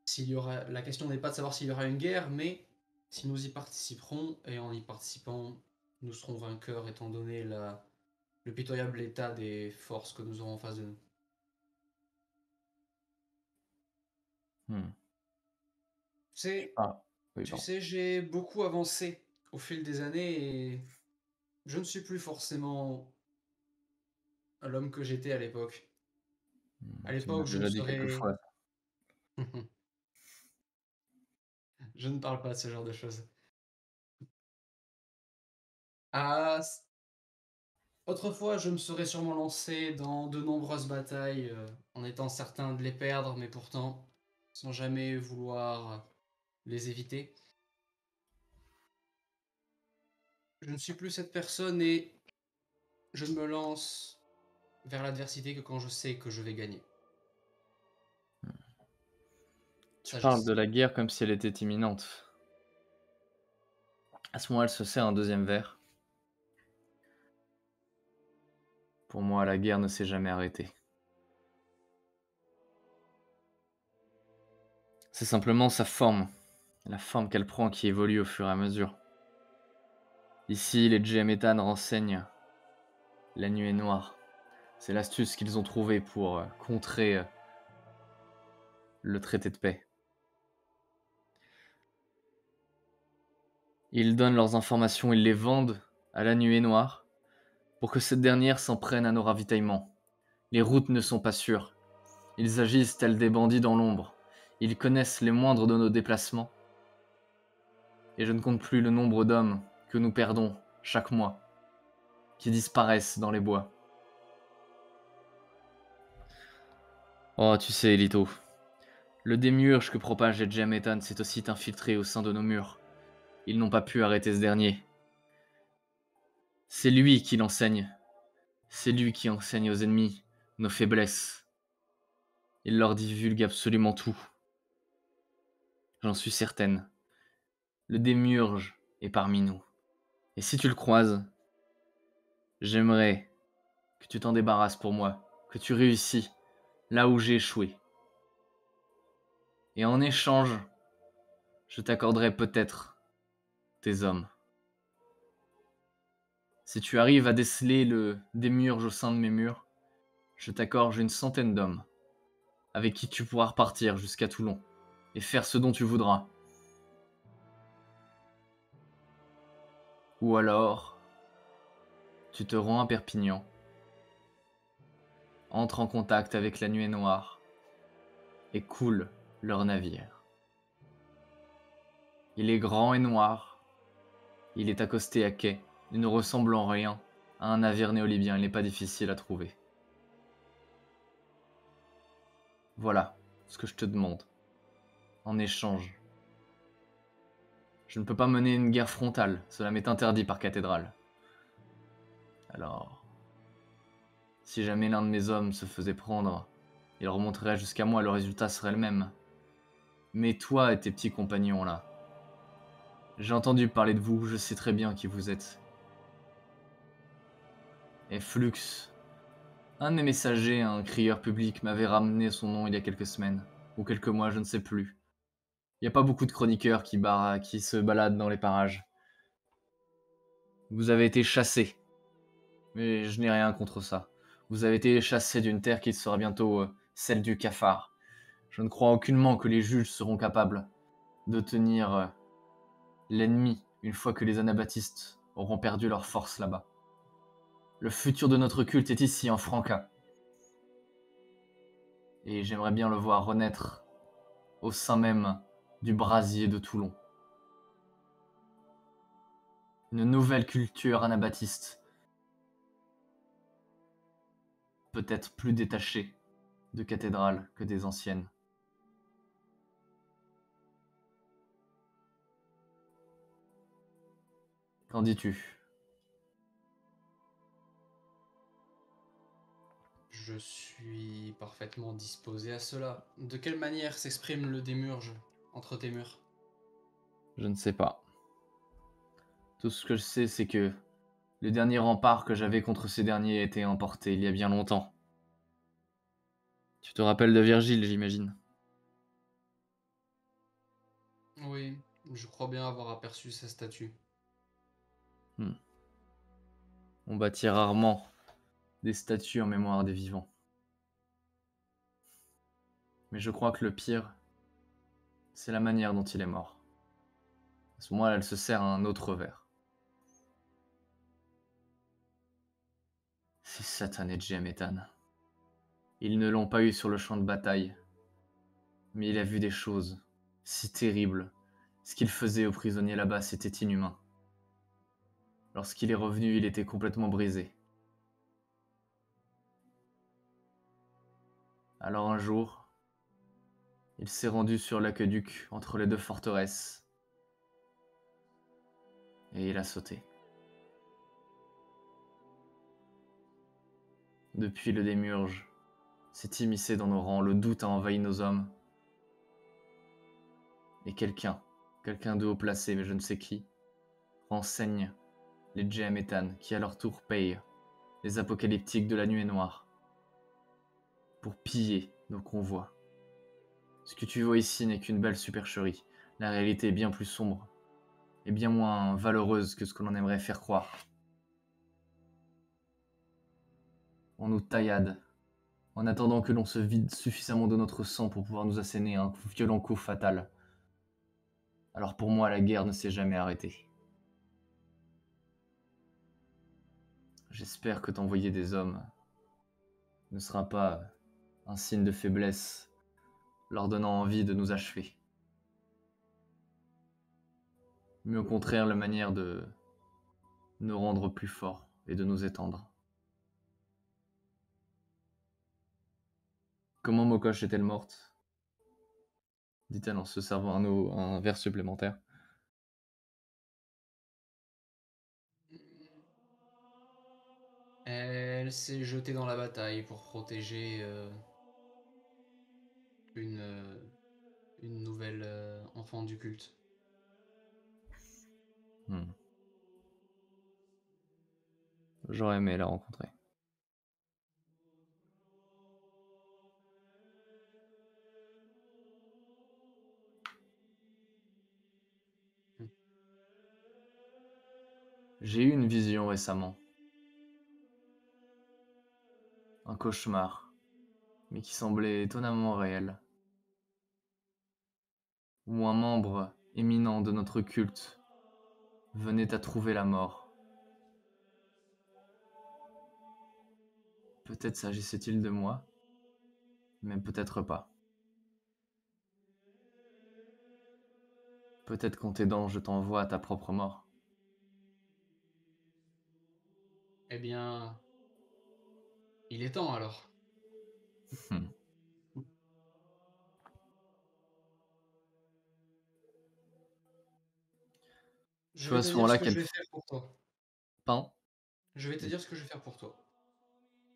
s'il y aura... La question n'est pas de savoir s'il y aura une guerre, mais si nous y participerons, et en y participant, nous serons vainqueurs étant donné le pitoyable état des forces que nous aurons en face de nous. Tu sais, j'ai beaucoup avancé au fil des années et je ne suis plus forcément l'homme que j'étais à l'époque. À l'époque, je ne serais... Je ne parle pas de ce genre de choses. Autrefois, je me serais sûrement lancé dans de nombreuses batailles en étant certain de les perdre, mais pourtant, sans jamais vouloir les éviter. Je ne suis plus cette personne et je ne me lance vers l'adversité que quand je sais que je vais gagner. Tu parles de la guerre comme si elle était imminente. À ce moment, elle se sert un deuxième verre. Pour moi, la guerre ne s'est jamais arrêtée. C'est simplement sa forme, la forme qu'elle prend qui évolue au fur et à mesure. Ici, les Djemetan renseignent la nuée noire. C'est l'astuce qu'ils ont trouvée pour contrer le traité de paix. Ils donnent leurs informations, ils les vendent à la nuée noire pour que cette dernière s'en prenne à nos ravitaillements. Les routes ne sont pas sûres. Ils agissent tels des bandits dans l'ombre. Ils connaissent les moindres de nos déplacements. Et je ne compte plus le nombre d'hommes que nous perdons chaque mois, qui disparaissent dans les bois. Oh, tu sais, Elito, le démiurge que propage Edge Methan s'est aussi infiltré au sein de nos murs. Ils n'ont pas pu arrêter ce dernier. C'est lui qui l'enseigne. C'est lui qui enseigne aux ennemis nos faiblesses. Il leur divulgue absolument tout. J'en suis certaine. Le démiurge est parmi nous. Et si tu le croises, j'aimerais que tu t'en débarrasses pour moi, que tu réussis là où j'ai échoué. Et en échange, je t'accorderai peut-être tes hommes. Si tu arrives à déceler le démiurge au sein de mes murs, je t'accorde une 100aine d'hommes, avec qui tu pourras repartir jusqu'à Toulon, et faire ce dont tu voudras. Ou alors, tu te rends à Perpignan, entre en contact avec la Nuée Noire, et coule leur navire. Il est grand et noir, il est accosté à quai, il ne ressemble en rien à un navire néolibien, il n'est pas difficile à trouver. Voilà ce que je te demande, en échange. Je ne peux pas mener une guerre frontale, cela m'est interdit par cathédrale. Alors, si jamais l'un de mes hommes se faisait prendre, il remonterait jusqu'à moi, le résultat serait le même. Mais toi et tes petits compagnons là, j'ai entendu parler de vous, je sais très bien qui vous êtes. Et Flux, un de mes messagers, un crieur public, m'avait ramené son nom il y a quelques semaines, ou quelques mois, je ne sais plus. Il n'y a pas beaucoup de chroniqueurs qui se baladent dans les parages. Vous avez été chassé, mais je n'ai rien contre ça. Vous avez été chassé d'une terre qui sera bientôt celle du cafard. Je ne crois aucunement que les juges seront capables de tenir l'ennemi une fois que les anabaptistes auront perdu leur force là-bas. Le futur de notre culte est ici, en Franca. Et j'aimerais bien le voir renaître au sein même du brasier de Toulon. Une nouvelle culture anabaptiste, peut-être plus détachée de cathédrales que des anciennes. Qu'en dis-tu ? Je suis parfaitement disposé à cela. De quelle manière s'exprime le démiurge entre tes murs? Je ne sais pas. Tout ce que je sais, c'est que le dernier rempart que j'avais contre ces derniers a été emporté il y a bien longtemps. Tu te rappelles de Virgile, j'imagine. Oui, je crois bien avoir aperçu sa statue. On bâtit rarement des statues en mémoire des vivants. Mais je crois que le pire, c'est la manière dont il est mort. À ce moment-là, elle se sert un autre verre. Ces satanés de Gemethan. Ils ne l'ont pas eu sur le champ de bataille. Mais il a vu des choses si terribles. Ce qu'il faisait aux prisonniers là-bas, c'était inhumain. Lorsqu'il est revenu, il était complètement brisé. Alors un jour, il s'est rendu sur l'aqueduc entre les deux forteresses. Et il a sauté. Depuis, le démiurge s'est immiscé dans nos rangs, le doute a envahi nos hommes. Et quelqu'un de haut placé, mais je ne sais qui, renseigne les Gemethan qui à leur tour payent les apocalyptiques de la Nuée Noire pour piller nos convois. Ce que tu vois ici n'est qu'une belle supercherie. La réalité est bien plus sombre et bien moins valeureuse que ce que l'on aimerait faire croire. On nous taillade en attendant que l'on se vide suffisamment de notre sang pour pouvoir nous asséner un violent coup fatal. Alors pour moi, la guerre ne s'est jamais arrêtée. J'espère que t'envoyer des hommes ne sera pas un signe de faiblesse leur donnant envie de nous achever. Mais au contraire, la manière de nous rendre plus forts et de nous étendre. Comment Mokosh est-elle morte? Dit-elle en se servant un verre supplémentaire. Elle s'est jetée dans la bataille pour protéger une nouvelle enfant du culte. J'aurais aimé la rencontrer. J'ai eu une vision récemment. Un cauchemar, mais qui semblait étonnamment réel. Où un membre éminent de notre culte venait à trouver la mort. Peut-être s'agissait-il de moi, mais peut-être pas. Peut-être qu'en t'aidant, je t'envoie à ta propre mort. Eh bien, il est temps alors. Hmm. Je vois vais à te ce dire ce moment-là que qu'elle... je vais faire pour toi. Pain. Je vais te dire ce que je vais faire pour toi.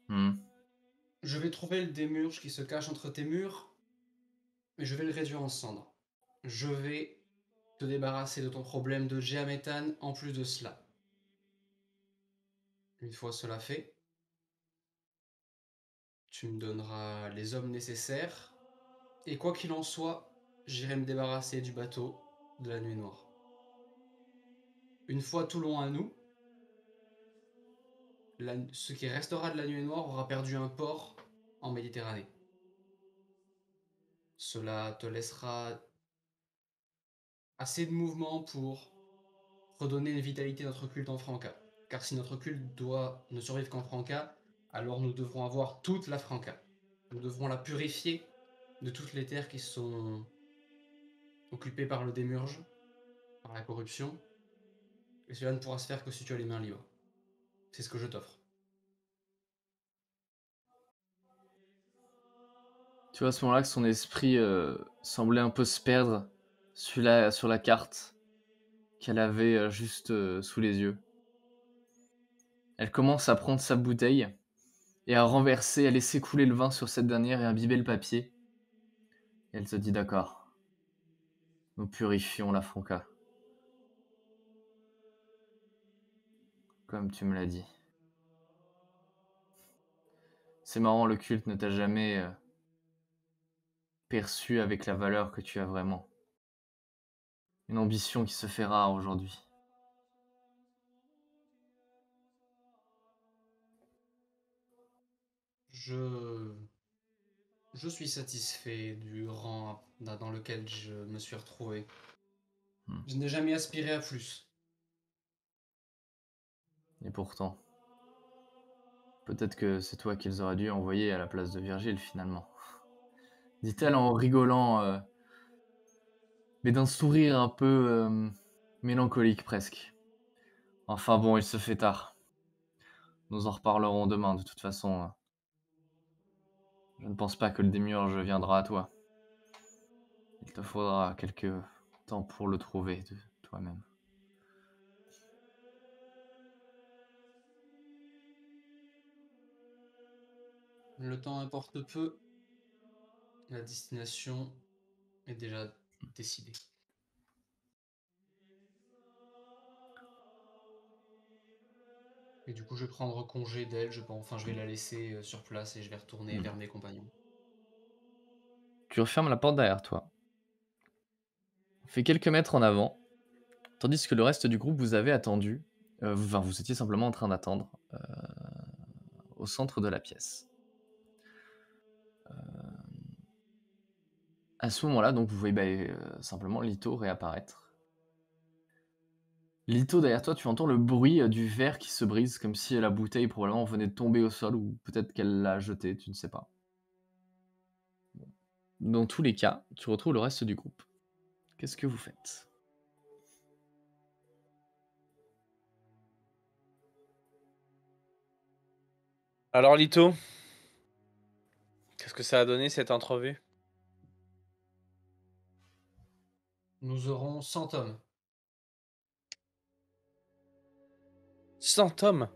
Hmm. Je vais trouver le démurge qui se cache entre tes murs, et je vais le réduire en cendres. Je vais te débarrasser de ton problème de géaméthane en plus de cela. Une fois cela fait, tu me donneras les hommes nécessaires, et quoi qu'il en soit, j'irai me débarrasser du bateau de la nuit noire. Une fois Toulon à nous, ce qui restera de la nuit noire aura perdu un port en Méditerranée. Cela te laissera assez de mouvement pour redonner une vitalité à notre culte en Franca. Car si notre culte doit ne survivre qu'en Franca, alors nous devrons avoir toute la Franca. Nous devrons la purifier de toutes les terres qui sont occupées par le démurge, par la corruption. Et cela ne pourra se faire que si tu as les mains libres. C'est ce que je t'offre. Tu vois à ce moment-là que son esprit semblait un peu se perdre sur la carte qu'elle avait juste sous les yeux. Elle commence à prendre sa bouteille et à renverser, à laisser couler le vin sur cette dernière et imbiber le papier. Et elle se dit d'accord, nous purifions la Franca. Comme tu me l'as dit. C'est marrant, le culte ne t'a jamais perçu avec la valeur que tu as vraiment. Une ambition qui se fait rare aujourd'hui. Je suis satisfait du rang dans lequel je me suis retrouvé. Je n'ai jamais aspiré à plus. Et pourtant, peut-être que c'est toi qu'ils auraient dû envoyer à la place de Virgile finalement. Dit-elle en rigolant, mais d'un sourire un peu mélancolique presque. Enfin bon, il se fait tard. Nous en reparlerons demain de toute façon. Je ne pense pas que le démiurge viendra à toi. Il te faudra quelques temps pour le trouver de toi-même. Le temps importe peu. La destination est déjà décidée. Et du coup, je vais prendre congé d'elle. Je vais la laisser sur place et je vais retourner vers mes compagnons. Tu refermes la porte derrière toi. Fais quelques mètres en avant, tandis que le reste du groupe vous avait attendu. Vous étiez simplement en train d'attendre au centre de la pièce. À ce moment-là, donc vous voyez simplement Lito réapparaître. Lito, derrière toi, tu entends le bruit du verre qui se brise, comme si la bouteille probablement venait de tomber au sol, ou peut-être qu'elle l'a jeté, tu ne sais pas. Dans tous les cas, tu retrouves le reste du groupe. Qu'est-ce que vous faites? Alors, Lito, qu'est-ce que ça a donné cette entrevue? Nous aurons 100 tomes. 100 tomes.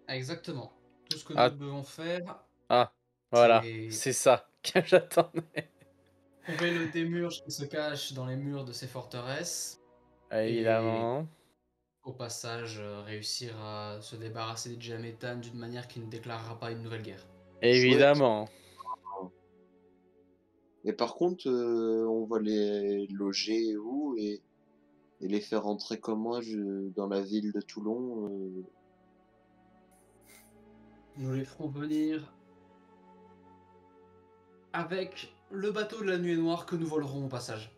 Exactement. Tout ce que Ah. nous devons faire, Ah, voilà, c'est c'est ça que j'attendais. trouver le démurge qui se cache dans les murs de ces forteresses. Évidemment. Au passage, réussir à se débarrasser des Djamétanes d'une manière qui ne déclarera pas une nouvelle guerre. Évidemment. Et par contre, on va les loger où et les faire rentrer comment dans la ville de Toulon Nous les ferons venir avec le bateau de la nuée noire que nous volerons au passage.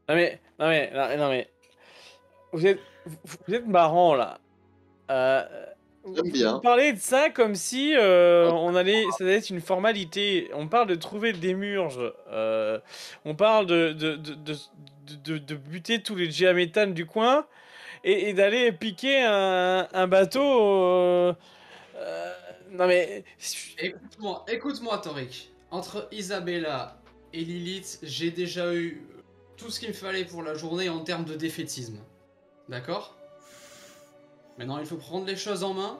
Non mais, vous êtes marrant là. J'aime bien. Vous parlez de ça comme si ça allait être une formalité. On parle de trouver des murges. On parle de buter tous les Djamétanes du coin et d'aller piquer un bateau. Non mais. Écoute-moi, Torik. Entre Isabella et Lilith, j'ai déjà eu tout ce qu'il me fallait pour la journée en termes de défaitisme. D'accord? Maintenant, il faut prendre les choses en main,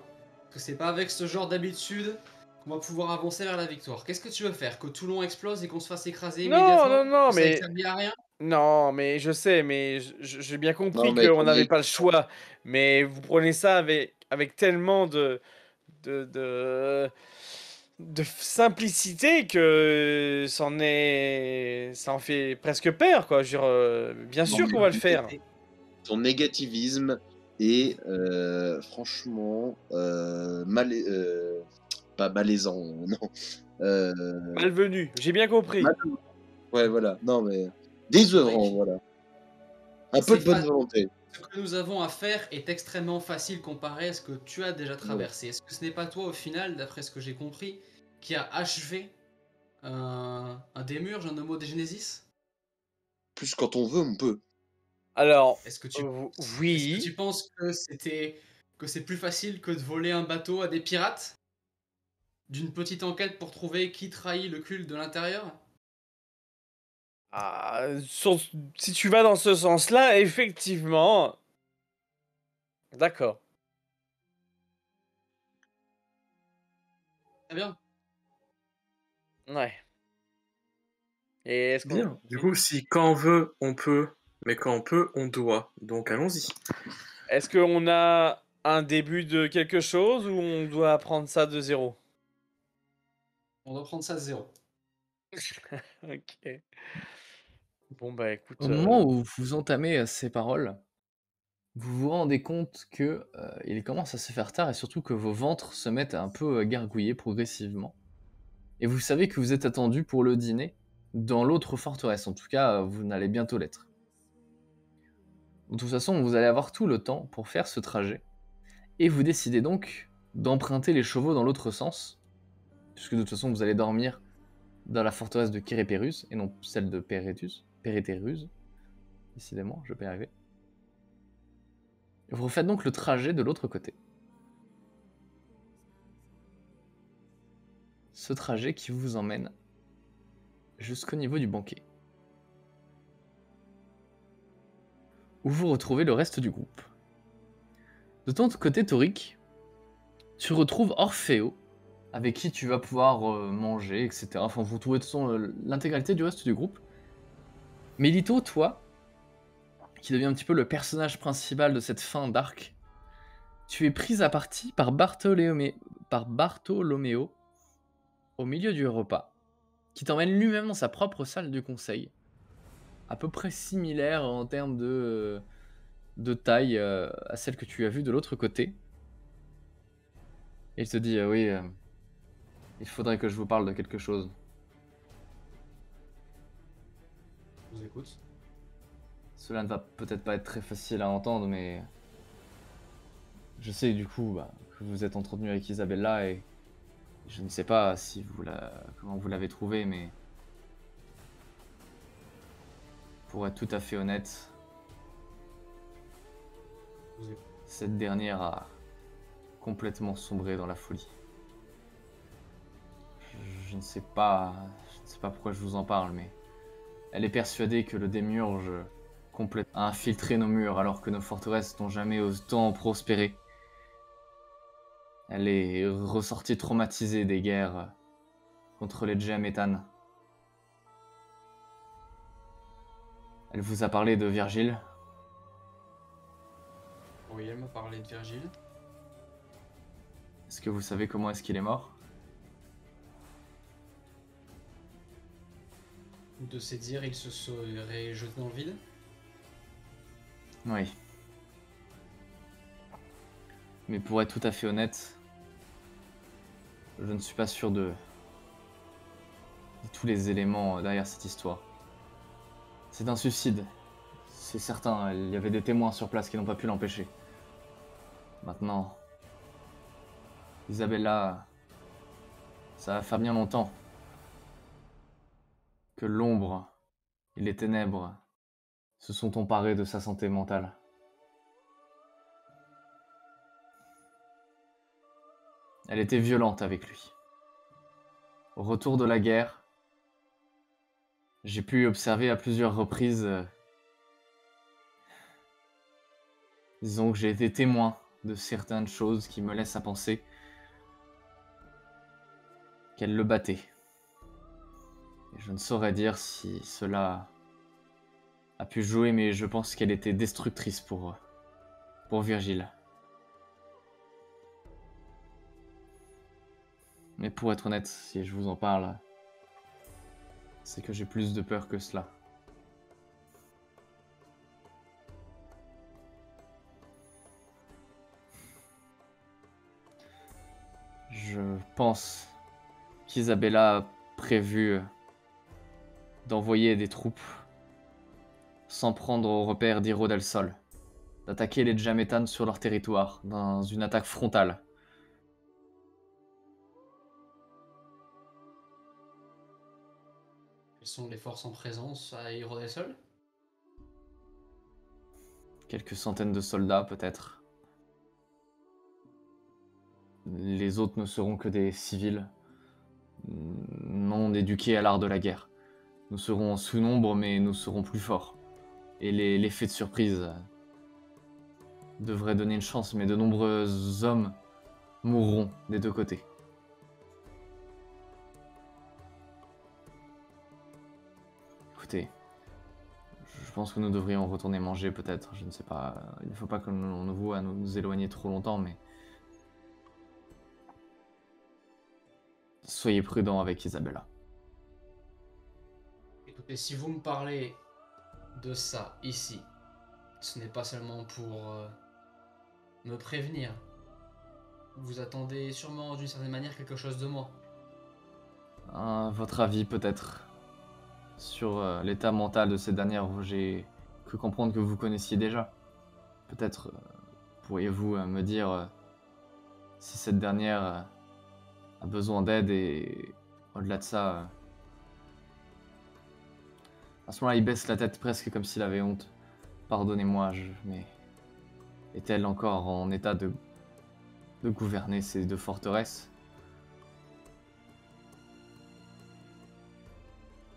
que c'est pas avec ce genre d'habitude qu'on va pouvoir avancer vers la victoire. Qu'est-ce que tu veux faire? Que Toulon explose et qu'on se fasse écraser Non, immédiatement? non, Que ça mais. ne servi à rien? Non, mais je sais, mais j'ai bien compris Non, mais qu'on ton n'avait pas le élection, choix. Mais vous prenez ça avec tellement de, de, de simplicité que ça en fait presque peur, quoi. Je veux dire, bien Non, sûr mais qu'on va le faire. ton négativisme est franchement pas malaisant, non. Malvenu, j'ai bien compris. Ouais, voilà. Non, mais désœuvrant, Torik, voilà. Un peu de c'est bonne fa- volonté. ce que nous avons à faire est extrêmement facile comparé à ce que tu as déjà traversé. Est-ce que ce n'est pas toi, au final, d'après ce que j'ai compris, qui a achevé un démurge, un Homo de Genesis? Plus quand on veut, on peut. Alors, Est-ce que tu oui. penses que c'est plus facile que de voler un bateau à des pirates? D'une petite enquête pour trouver qui trahit le culte de l'intérieur? Ah, si tu vas dans ce sens-là, effectivement. D'accord. Très bien. Ouais. Et est-ce qu'on... Bien. Du coup, si quand on veut, on peut, mais quand on peut, on doit. Donc allons-y. Est-ce qu'on a un début de quelque chose ou on doit apprendre ça de zéro? On doit prendre ça de zéro. Ok. Bon bah écoute, Au moment où vous entamez ces paroles, vous vous rendez compte que il commence à se faire tard et surtout que vos ventres se mettent à un peu gargouiller progressivement. Et vous savez que vous êtes attendu pour le dîner dans l'autre forteresse. En tout cas, vous n'allez bientôt l'être. De toute façon, vous allez avoir tout le temps pour faire ce trajet. Et vous décidez donc d'emprunter les chevaux dans l'autre sens, puisque de toute façon, vous allez dormir dans la forteresse de Kérépérus et non celle de Pérétérus. Décidément, je vais y arriver. Vous refaites donc le trajet de l'autre côté. Ce trajet qui vous emmène jusqu'au niveau du banquet, où vous retrouvez le reste du groupe. De ton côté, Torik, tu retrouves Orfeo, avec qui tu vas pouvoir manger, etc. Enfin, vous trouvez de toute façon l'intégralité du reste du groupe. Mais Lito, toi, qui devient un petit peu le personnage principal de cette fin d'arc, tu es prise à partie par Bartholoméo au milieu du repas, qui t'emmène lui-même dans sa propre salle du conseil, à peu près similaire en termes de taille à celle que tu as vue de l'autre côté. Et il te dit oui, il faudrait que je vous parle de quelque chose. Je vous écoute. Cela ne va peut-être pas être très facile à entendre, mais je sais du coup que vous êtes entretenu avec Isabella et je ne sais pas si comment vous l'avez trouvé, mais Pour être tout à fait honnête, Vous êtes- cette dernière a complètement sombré dans la folie. Je ne sais pas pourquoi je vous en parle, mais elle est persuadée que le démiurge a infiltré nos murs alors que nos forteresses n'ont jamais autant prospéré. Elle est ressortie traumatisée des guerres contre les Djamétanes. Elle vous a parlé de Virgile? Oui, elle m'a parlé de Virgile. Est-ce que vous savez comment est-ce qu'il est mort? De ses dires, il se serait jeté dans le vide. Oui. Mais pour être tout à fait honnête, je ne suis pas sûr de tous les éléments derrière cette histoire. C'est un suicide, c'est certain, il y avait des témoins sur place qui n'ont pas pu l'empêcher. Maintenant, Isabella, ça va faire bien longtemps que l'ombre et les ténèbres se sont emparés de sa santé mentale. Elle était violente avec lui. Au retour de la guerre, j'ai pu observer à plusieurs reprises, disons que j'ai été témoin de certaines choses qui me laissent à penser qu'elle le battait. Et je ne saurais dire si cela a pu jouer, mais je pense qu'elle était destructrice pour Virgile. Mais pour être honnête, si je vous en parle, c'est que j'ai plus de peur que cela. Je pense qu'Isabella a prévu d'envoyer des troupes sans prendre au repère d'Hiro del Sol, d'attaquer les Djamétanes sur leur territoire dans une attaque frontale. Quelles sont les forces en présence à Hirodesol? Quelques centaines de soldats peut-être. Les autres ne seront que des civils, non éduqués à l'art de la guerre. Nous serons en sous-nombre, mais nous serons plus forts. Et l'effet de surprise devrait donner une chance, mais de nombreux hommes mourront des deux côtés. Écoutez, je pense que nous devrions retourner manger peut-être, je ne sais pas. Il ne faut pas que l'on voit à nous éloigner trop longtemps, mais... Soyez prudents avec Isabella. Écoutez, si vous me parlez de ça ici, ce n'est pas seulement pour me prévenir. Vous attendez sûrement d'une certaine manière quelque chose de moi. Votre avis peut-être sur l'état mental de cette dernière, j'ai cru comprendre que vous connaissiez déjà. Peut-être pourriez-vous me dire si cette dernière a besoin d'aide et au-delà de ça... À ce moment-là, il baisse la tête presque comme s'il avait honte. Pardonnez-moi, mais est-elle encore en état de gouverner ces deux forteresses?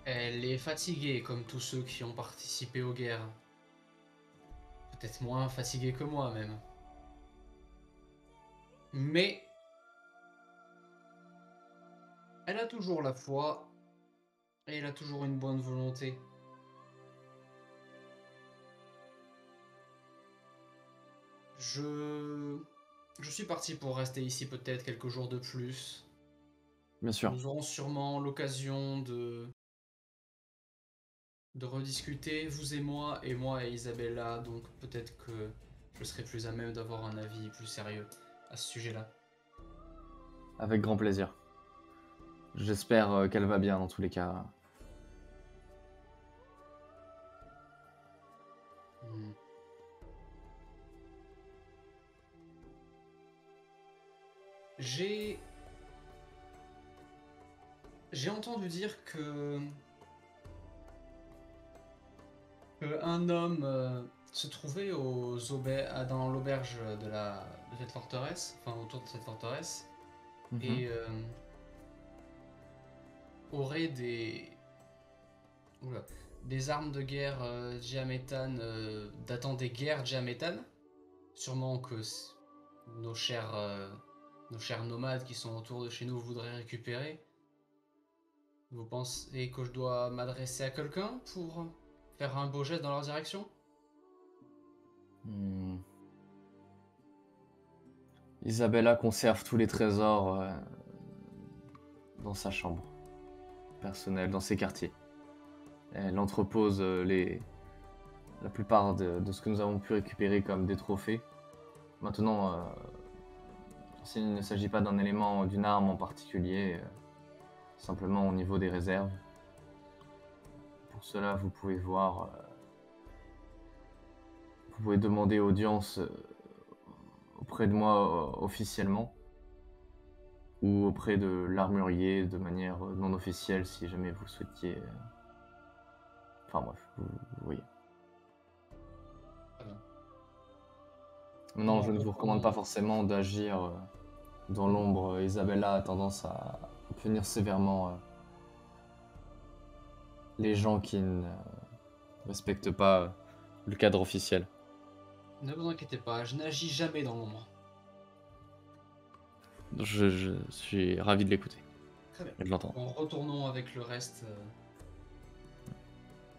Elle est fatiguée comme tous ceux qui ont participé aux guerres. Peut-être moins fatiguée que moi même. Mais elle a toujours la foi et elle a toujours une bonne volonté. Je suis parti pour rester ici peut-être quelques jours de plus. Bien sûr. Nous aurons sûrement l'occasion de rediscuter, vous et moi et Isabella, donc peut-être que je serai plus à même d'avoir un avis plus sérieux à ce sujet-là. Avec grand plaisir. J'espère qu'elle va bien dans tous les cas. Hmm. J'ai entendu dire que Un homme se trouvait dans l'auberge de cette forteresse, enfin autour de cette forteresse, Mhm. et aurait des armes de guerre diaméthanes datant des guerres diaméthanes. Sûrement que nos chers nomades qui sont autour de chez nous voudraient récupérer. Vous pensez que je dois m'adresser à quelqu'un pour faire un beau geste dans leur direction? Hmm. Isabella conserve tous les trésors dans sa chambre personnelle, dans ses quartiers. Elle entrepose la plupart de ce que nous avons pu récupérer comme des trophées. Maintenant, s'il ne s'agit pas d'un élément, d'une arme en particulier, simplement au niveau des réserves. Pour cela, vous pouvez voir, vous pouvez demander audience auprès de moi officiellement ou auprès de l'armurier de manière non officielle si jamais vous souhaitiez. Enfin bref, vous voyez. Très bien. Maintenant, Non, je ne vous recommande pas forcément d'agir dans l'ombre. Isabella a tendance à punir sévèrement les gens qui ne respectent pas le cadre officiel. Ne vous inquiétez pas, je n'agis jamais dans l'ombre. Je suis ravi de l'écouter Très bien. et de l'entendre. En retournons avec le reste.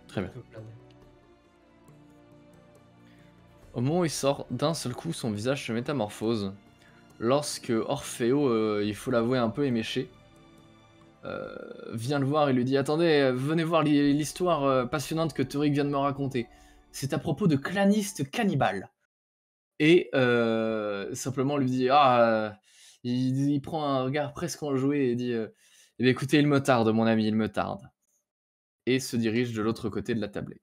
Très bien. peuplade. Au moment où il sort, d'un seul coup, son visage se métamorphose. Lorsque Orfeo, il faut l'avouer un peu éméché, vient le voir et lui dit « Attendez, venez voir l'histoire passionnante que Tariq vient de me raconter. C'est à propos de clanistes cannibales. » Et simplement lui dit « Ah, il prend un regard presque enjoué et dit Eh bien, écoutez, il me tarde, mon ami, il me tarde. » Et se dirige de l'autre côté de la tablée.